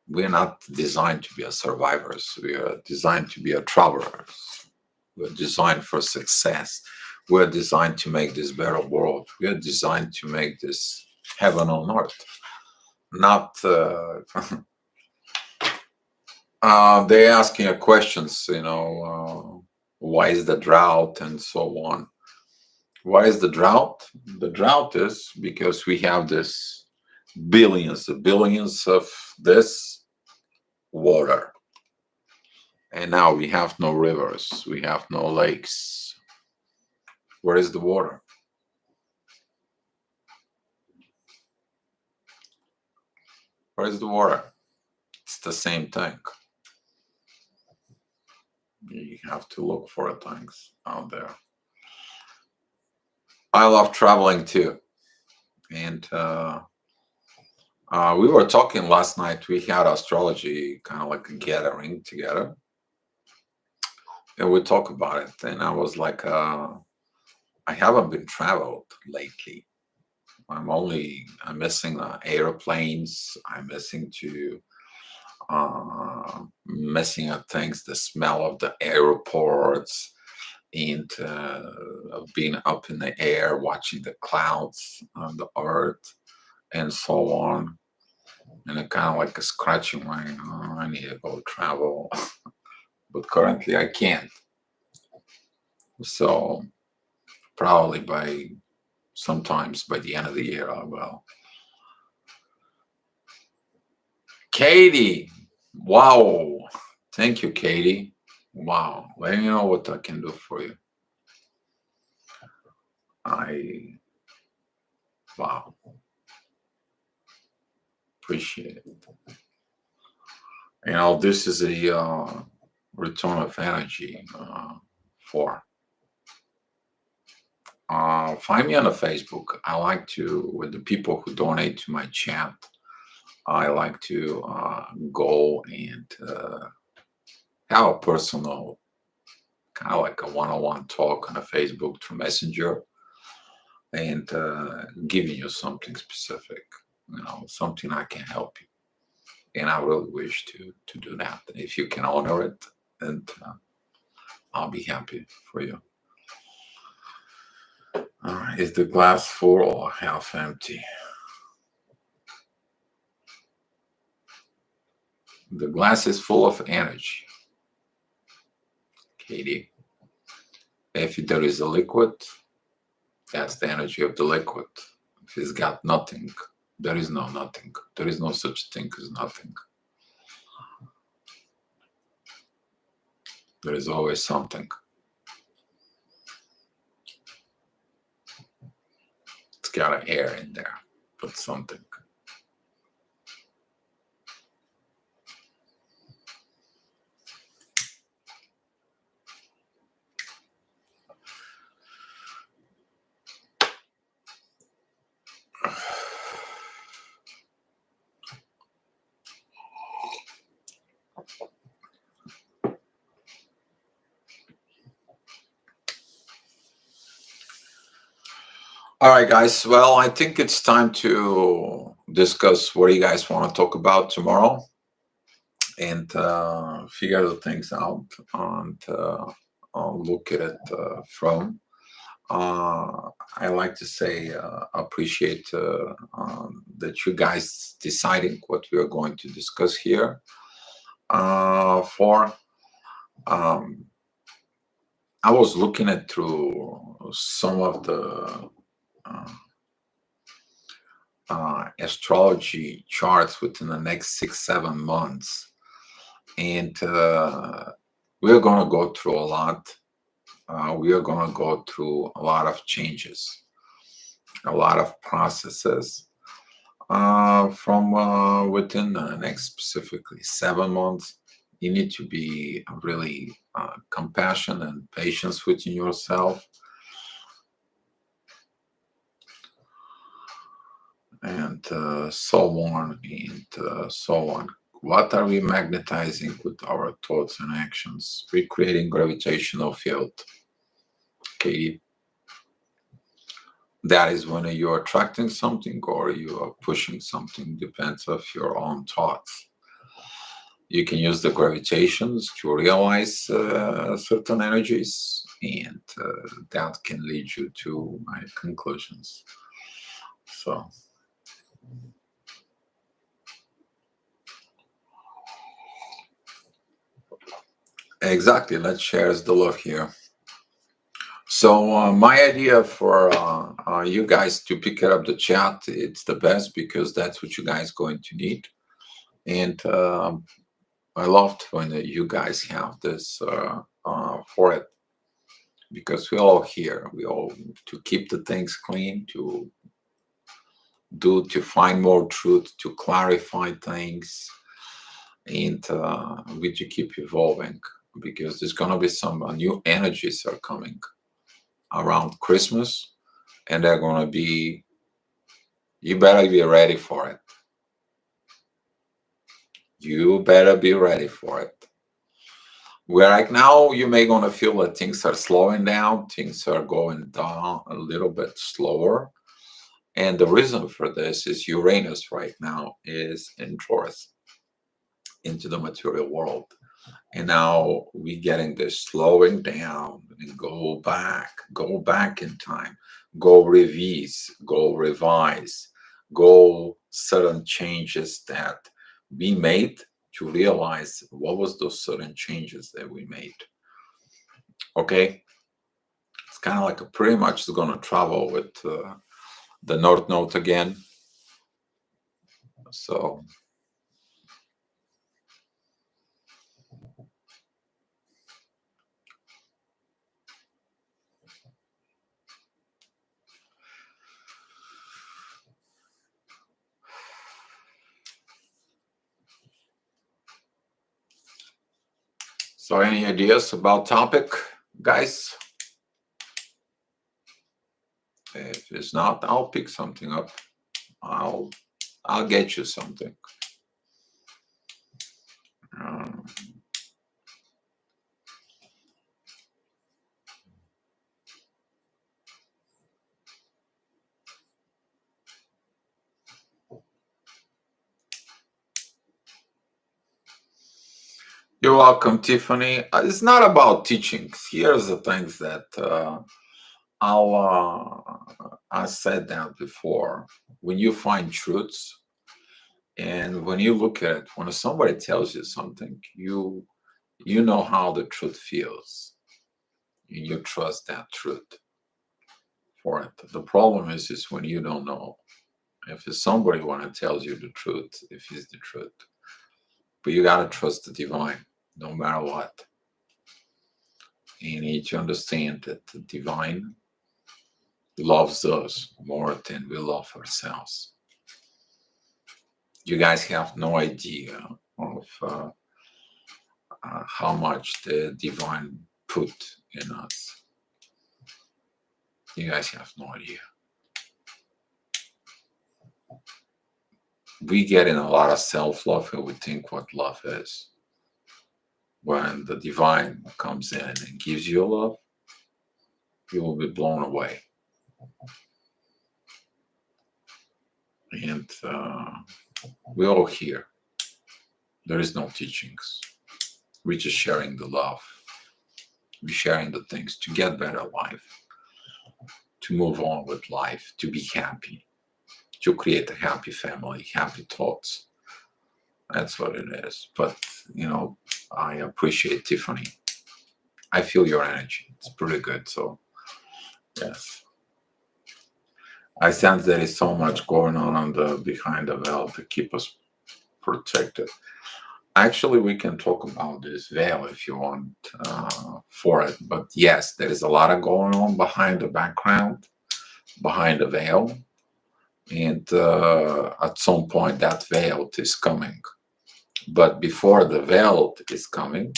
We're not designed to be a survivors. We are designed to be a travelers. We're designed for success. We're designed to make this better world. We're designed to make this heaven on earth. Not they asking you questions, why is the drought and so on. Why is the drought? The drought is because we have this billions of this water. And now we have no rivers, we have no lakes. Where is the water? Where is the water? It's the same thing. You have to look for things out there. I love traveling too. And we were talking last night. We had astrology kind of like a gathering together, and we talk about it. And I was like, I haven't been traveled lately. I'm missing airplanes. I'm missing to missing at things, the smell of the airports, and of being up in the air, watching the clouds on the earth, and so on. And it kind of like a scratching my, oh, I need to go travel, but currently I can't. So probably sometimes by the end of the year I will. Katie, wow, thank you, Katie. Wow, let me know what I can do for you. I Wow, appreciate it. This is a return of energy for. Find me on the Facebook. I like to, with the people who donate to my chat, I like to go and have a personal, kind of like a one-on-one talk on a Facebook through Messenger, and giving you something specific, something I can help you. And I really wish to do that. If you can honor it, and I'll be happy for you. Is the glass full or half empty? The glass is full of energy, Katie. If there is a liquid, that's the energy of the liquid. If it's got nothing, there is no nothing. There is no such thing as nothing. There is always something. It's got an air in there, but something. All right, guys. Well, I think it's time to discuss what you guys want to talk about tomorrow, and figure the things out, and look at it from. I like to say appreciate that you guys deciding what we are going to discuss here. For I was looking at through some of the uh, astrology charts within the next 6 7 months, and we're going to go through a lot. We are going to go through a lot of changes, a lot of processes from within the next specifically 7 months. You need to be really compassionate and patience within yourself, and so on and so on. What are we magnetizing with our thoughts and actions? We're creating gravitational field, Katie. That is when you're attracting something or you are pushing something, depends of your own thoughts. You can use the gravitations to realize certain energies, and that can lead you to my conclusions. So exactly, let's share the love here. So my idea for you guys to pick it up the chat, it's the best because that's what you guys going to need. And I loved when you guys have this for it, because we all here, we all to keep the things clean, to find more truth, to clarify things, and we to keep evolving, because there's gonna be some new energies are coming around Christmas. and they're going to be, you better be ready for it. You better be ready for it. Where right now you may gonna feel that things are slowing down, things are going down a little bit slower. And the reason for this is Uranus right now is in Taurus into the material world. And now we getting this slowing down and go back in time, go revise, go certain changes that we made to realize what was those certain changes that we made. Okay, it's kind of like a pretty much going to travel with the North Node again. So so any ideas about topic, guys? If it's not, I'll pick something up. I'll get you something. Um, you're welcome, Tiffany. It's not about teachings. Here's the things that I said that before. When you find truths, and when you look at it, when somebody tells you something, you know how the truth feels. You trust that truth for it. The problem is when you don't know. If it's somebody want to tells you the truth, if it's the truth, but you gotta trust the divine, no matter what. You need to understand that the divine loves us more than we love ourselves. You guys have no idea of how much the divine put in us. You guys have no idea. We get in a lot of self-love and we think what love is. When the divine comes in and gives you love, you will be blown away. And we're all here. There is no teachings. We're just sharing the love. We're sharing the things to get better life, to move on with life, to be happy, to create a happy family, happy thoughts. That's what it is. But, I appreciate Tiffany. I feel your energy. It's pretty good. So, yes. I sense there is so much going on the behind the veil to keep us protected. Actually, we can talk about this veil if you want for it. But yes, there is a lot of going on behind the background, behind the veil. And at some point, that veil is coming. But before the veil is coming,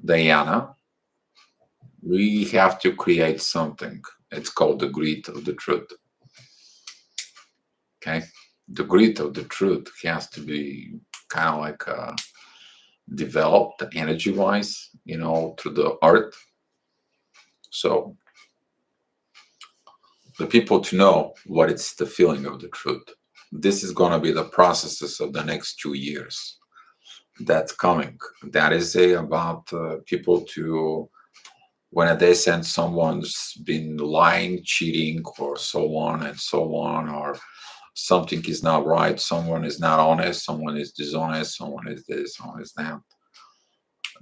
Diana, we have to create something. It's called the grid of the truth. Okay? The grid of the truth has to be kind of like developed energy-wise, through the earth. So the people to know what it's the feeling of the truth. This is going to be the processes of the next 2 years. That's coming. That is about people to, when they sense someone's been lying, cheating, or so on and so on, or something is not right, someone is not honest, someone is dishonest, someone is this, someone is that,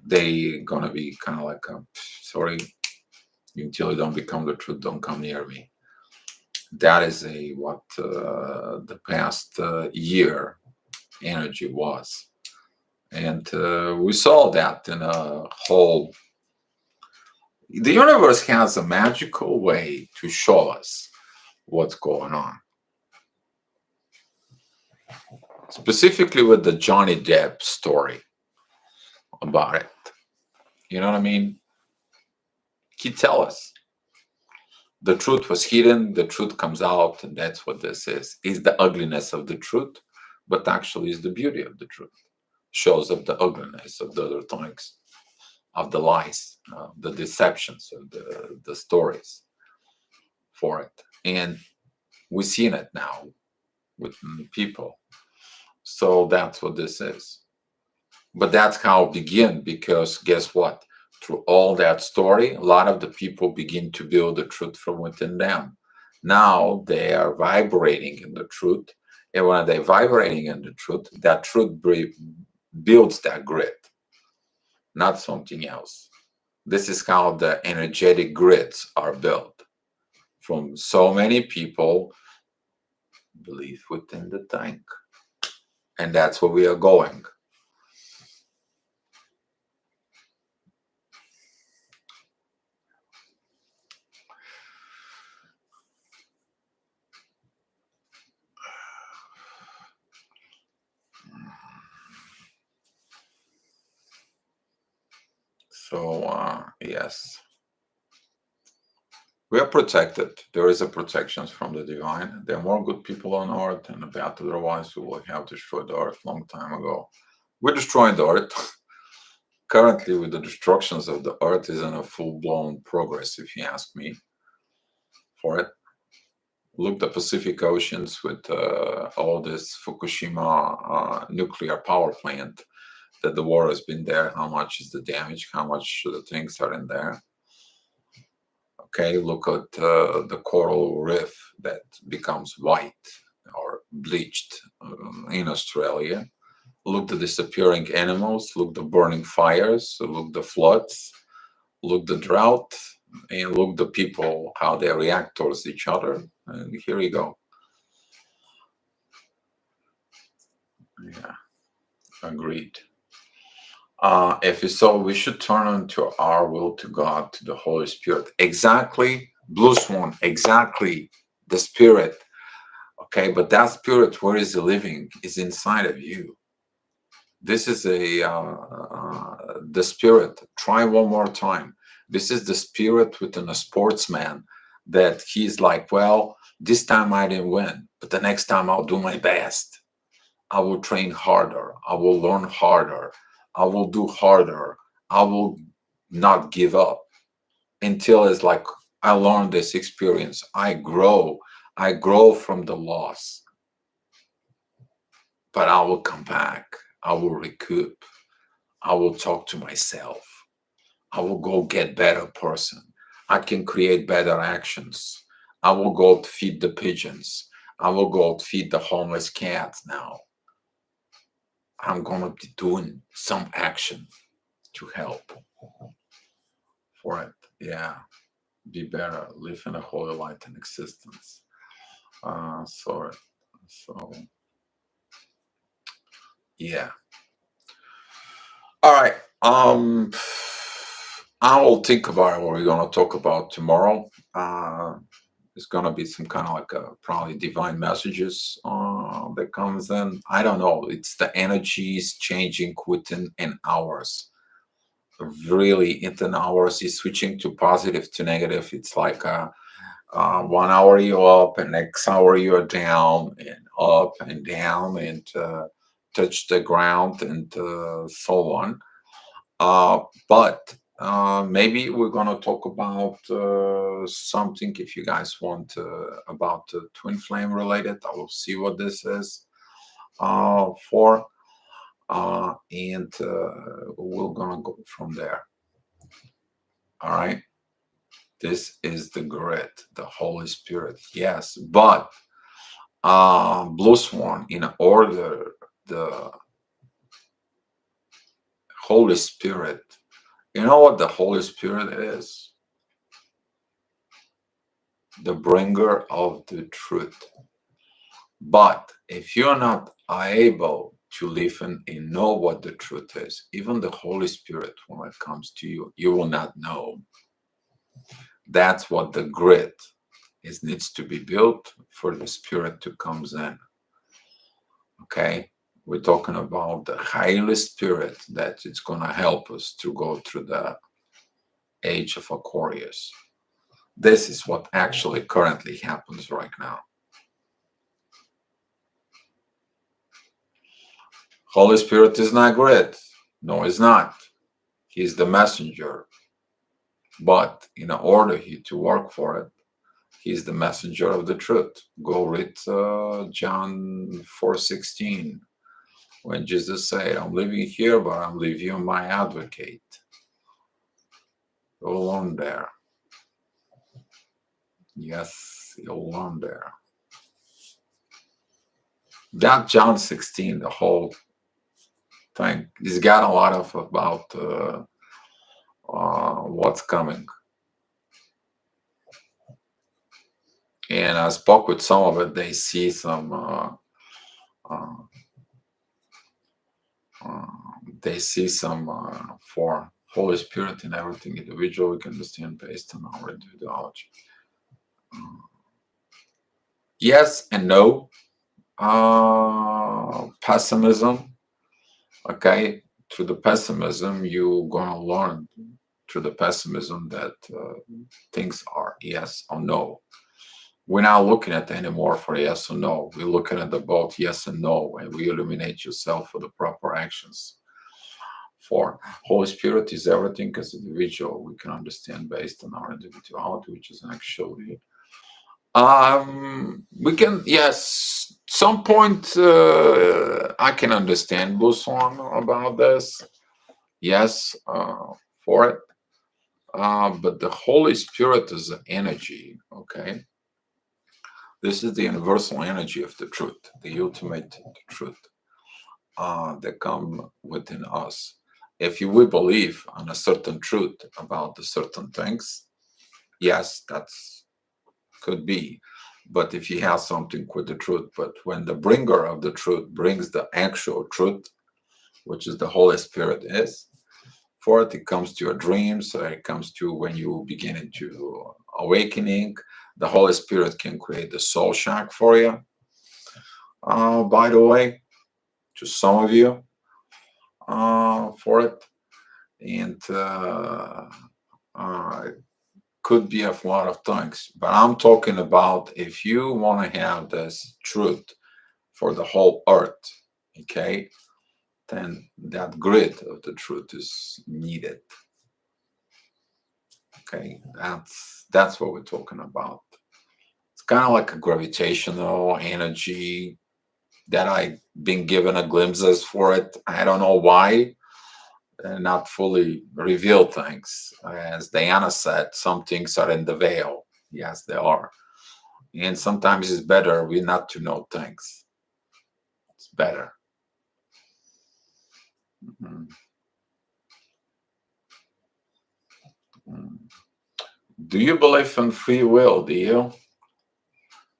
they gonna be kind of like, sorry, until you don't become the truth, don't come near me. That is what the past year energy was. And we saw that in a whole. The universe has a magical way to show us what's going on. Specifically with the Johnny Depp story about it. You know what I mean? He tell us. The truth was hidden, the truth comes out, and that's what this is the ugliness of the truth, but actually is the beauty of the truth. Shows up the ugliness of the other things, of the lies, the deceptions, of the stories for it. And we've seen it now with people. So that's what this is. But that's how it began, because guess what? Through all that story, a lot of the people begin to build the truth from within them. Now they are vibrating in the truth. And when they're vibrating in the truth, that truth builds that grid, not something else. This is how the energetic grids are built from so many people believe within the tank. And that's where we are going. So, yes, we are protected. There is a protection from the divine. There are more good people on earth than bad. Otherwise, we would have destroyed the earth long time ago. We're destroying the earth. Currently, with the destructions of the earth is in a full-blown progress, if you ask me, for it. Look the Pacific Oceans with all this Fukushima nuclear power plant, that the war has been there. How much is the damage? How much the things are in there? Okay, look at the coral reef that becomes white or bleached in Australia. Look the disappearing animals. Look the burning fires. Look the floods. Look the drought, and look the people how they react towards each other. And here you go. Yeah, agreed. If you so, we should turn into our will to God, to the Holy Spirit. Exactly, Blue Swan, exactly the Spirit. Okay, but that Spirit, where is it living? Is inside of you. This is the Spirit. Try one more time. This is the Spirit within a sportsman, that he's like, well, this time I didn't win, but the next time I'll do my best. I will train harder. I will learn harder. I will do harder. I will not give up until it's like I learn this experience. I grow. I grow from the loss, but I will come back. I will recoup. I will talk to myself. I will go get better person. I can create better actions. I will go to feed the pigeons. I will go to feed the homeless cats now. I'm gonna be doing some action to help for it. Yeah, be better, live in a holy light and existence. So, so yeah. All right. I will think about what we're gonna talk about tomorrow. It's gonna be some kind of like probably divine messages that comes in. I don't know. It's the energies changing within an hours. Really, in an hours is switching to positive to negative. It's like 1 hour you're up, and next hour you're down, and up and down, and touch the ground, and so on. But maybe we're gonna talk about something, if you guys want, about twin flame related. I will see what this is for, and we're gonna go from there. All right. This is the grid, the Holy Spirit. Yes, but Blue Swan, in order, the Holy Spirit. You know what the Holy Spirit is? The bringer of the truth. But if you're not able to live and know what the truth is, even the Holy Spirit, when it comes to you, you will not know. That's what the grid is, needs to be built for the Spirit to comes in. Okay? We're talking about the Holy Spirit that is going to help us to go through the age of Aquarius. This is what actually currently happens right now. Holy Spirit is not great. No, he's not. He's the messenger. But in order to work for it, he's the messenger of the truth. Go read John 4:16, when Jesus said, I'm living here, but I'm leaving you my advocate. Go on there. Yes, go on there. That John 16, the whole thing, he's got a lot of about what's coming. And I spoke with some of it. They see some uh, uh, for Holy Spirit and everything individual we can understand based on our individuality. Yes and no. Pessimism. Okay, through the pessimism, you're gonna learn through the pessimism that things are yes or no. We're not looking at anymore for yes or no. We're looking at the both yes and no, and we illuminate yourself for the proper actions. For Holy Spirit is everything as individual we can understand based on our individuality, which is actually we can, yes, some point I can understand Busan about this. Yes, for it. But the Holy Spirit is an energy, okay? This is the universal energy of the truth, the ultimate truth that come within us. If you will believe on a certain truth about the certain things, yes, that's could be. But if you have something with the truth, but when the bringer of the truth brings the actual truth, which is the Holy Spirit is, for it, it comes to your dreams, it comes to when you begin into awakening. The Holy Spirit can create the soul shock for you. By the way, to some of you, for it, and it could be a lot of things. But I'm talking about if you want to have this truth for the whole earth, okay, then that grid of the truth is needed. Okay, that's what we're talking about. It's kind of like a gravitational energy that I've been given a glimpses for it. I don't know why. Not fully reveal things. As Diana said, some things are in the veil. Yes, they are. And sometimes it's better we not to know things. It's better. Mhm. Mm. Do you believe in free will? Do you?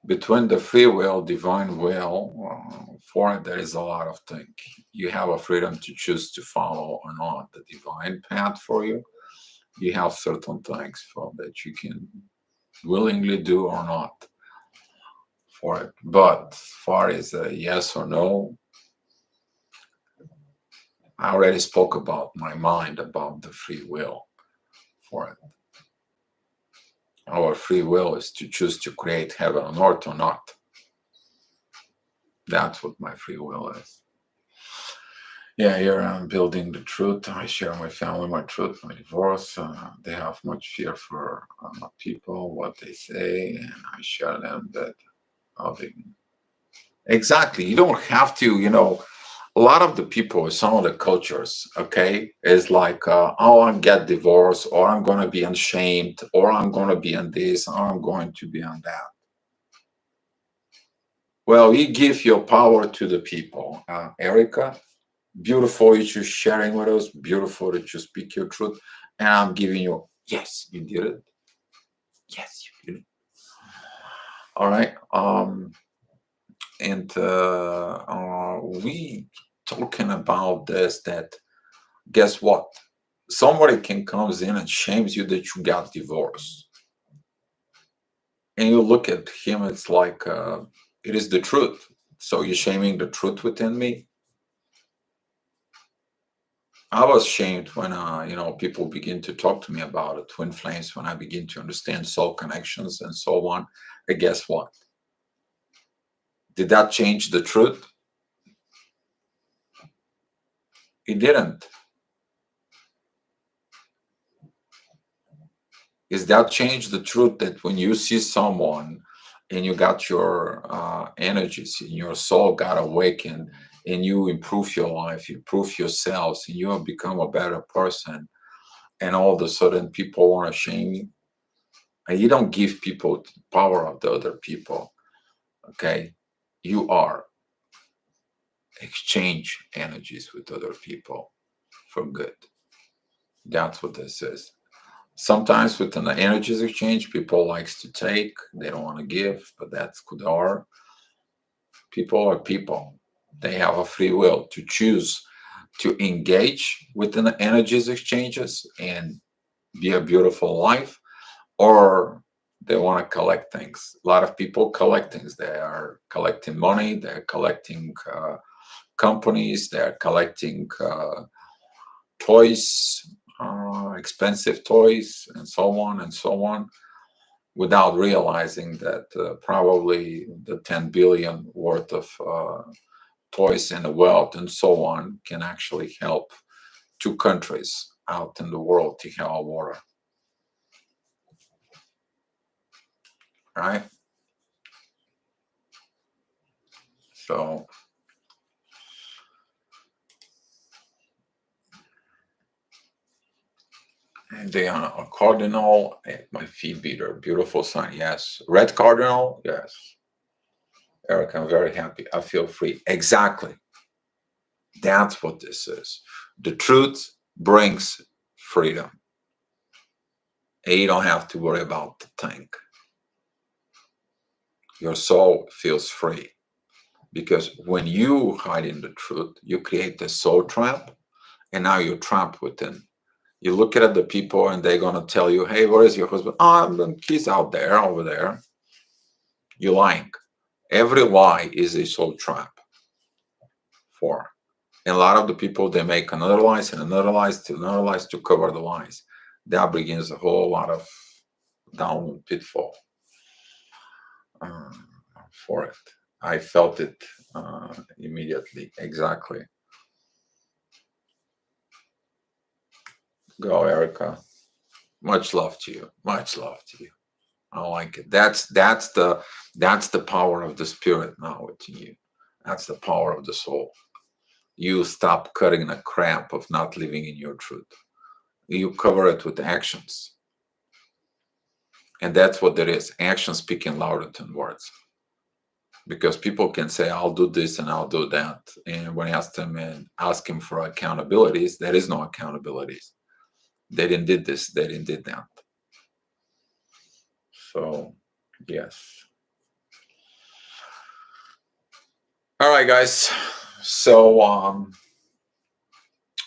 Between the free will, divine will, for it, there is a lot of things. You have a freedom to choose to follow or not the divine path for you. You have certain things for that you can willingly do or not for it. But as far as a yes or no, I already spoke about my mind about the free will for it. Our free will is to choose to create heaven on earth or not. That's what my free will is. Yeah, here I'm building the truth. I share my family, my truth, my divorce. They have much fear for people, what they say, and I share them that how they. Exactly. You don't have to, a lot of the people, some of the cultures, okay, is like, oh, I'm get divorced, or I'm going to be ashamed, or I'm going to be on this, or I'm going to be on that. Well, you give your power to the people. Erica, beautiful that you're sharing with us. Beautiful that you speak your truth. And I'm giving you, yes, you did it. Yes, you did it. All right. And we talking about this, that guess what? Somebody can comes in and shames you that you got divorced. And you look at him, it's like, it is the truth. So you're shaming the truth within me? I was shamed when people begin to talk to me about it, twin flames, when I begin to understand soul connections and so on. And guess what? Did that change the truth? It didn't. Is that change the truth that when you see someone and you got your energies and your soul got awakened and you improve your life, you improve yourselves, and you have become a better person, and all of a sudden people want to shame you? And you don't give people the power of the other people. Okay, you are exchange energies with other people for good. That's what this is. Sometimes with an energies exchange, people likes to take, they don't want to give, but that's good. Or people are people. They have a free will to choose to engage within the energies exchanges and be a beautiful life, or they want to collect things. A lot of people collect things. They are collecting money, they're collecting companies, they're collecting toys, expensive toys, and so on and so on, without realizing that probably the 10 billion worth of toys and the wealth and so on can actually help two countries out in the world to have water, right? So they are a cardinal, my feet beater, beautiful sign, yes. Red cardinal, yes. Eric, I'm very happy. I feel free. Exactly. That's what this is. The truth brings freedom. And you don't have to worry about the tank. Your soul feels free. Because when you hide in the truth, you create the soul trap, and now you're trapped within. You look at the people and they're going to tell you, hey, where is your husband? Oh, he's out there, over there. You're lying. Every lie is a soul trap for. And a lot of the people, they make another lies and another lies to another lies to cover the lies. That begins a whole lot of down pitfall for it. I felt it immediately. Exactly. Go, Erica. Much love to you. Much love to you. I like it. That's the power of the spirit now within you. That's the power of the soul. You stop cutting the crap of not living in your truth. You cover it with actions. And that's what there is. Actions speaking louder than words. Because people can say, I'll do this and I'll do that. And when I ask them and ask him for accountabilities, there is no accountabilities. They didn't did this, they didn't did that. So yes. All right, guys. So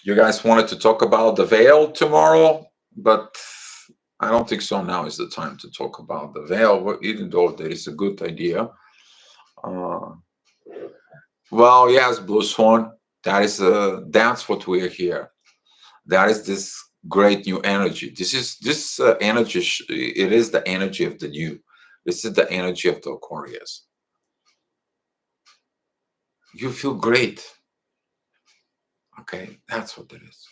you guys wanted to talk about the veil tomorrow, but I don't think so. Now is the time to talk about the veil, even though there is a good idea. Uh, well, yes, Blue Swan. That's what we're here. That is this great new energy. This energy. It is the energy of the new. This is the energy of the Aquarius. You feel great. Okay, that's what it is.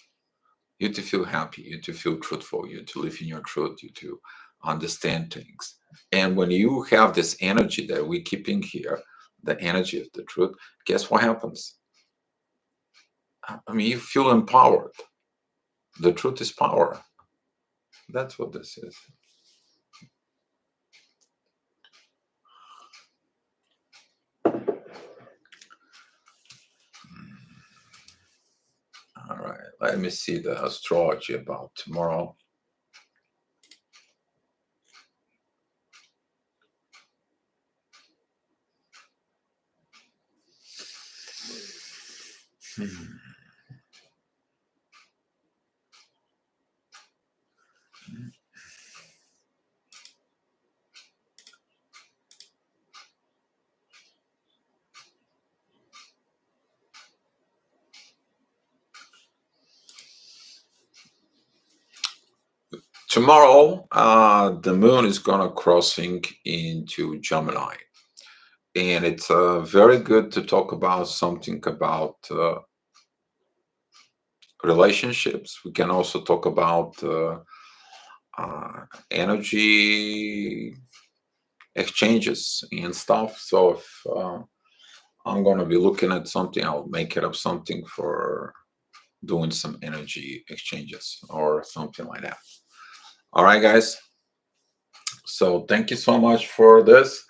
You to feel happy, you to feel truthful, you to live in your truth, you to understand things. And when you have this energy that we're keeping here, the energy of the truth, guess what happens? I mean, you feel empowered. The truth is power. That's what this is. All right, let me see the astrology about tomorrow. Hmm. Tomorrow, the moon is gonna crossing into Gemini, and it's very good to talk about something about relationships. We can also talk about energy exchanges and stuff. So if I'm gonna be looking at something, I'll make it up something for doing some energy exchanges or something like that. All right, guys. So thank you so much for this.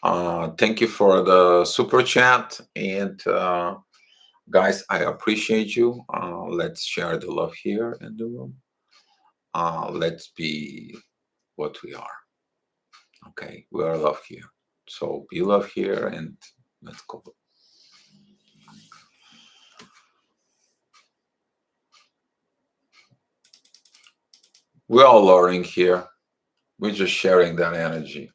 Thank you for the super chat. And guys, I appreciate you. Let's share the love here in the room. Let's be what we are. Okay, we are love here. So be love here and let's go. We're all learning here. We're just sharing that energy.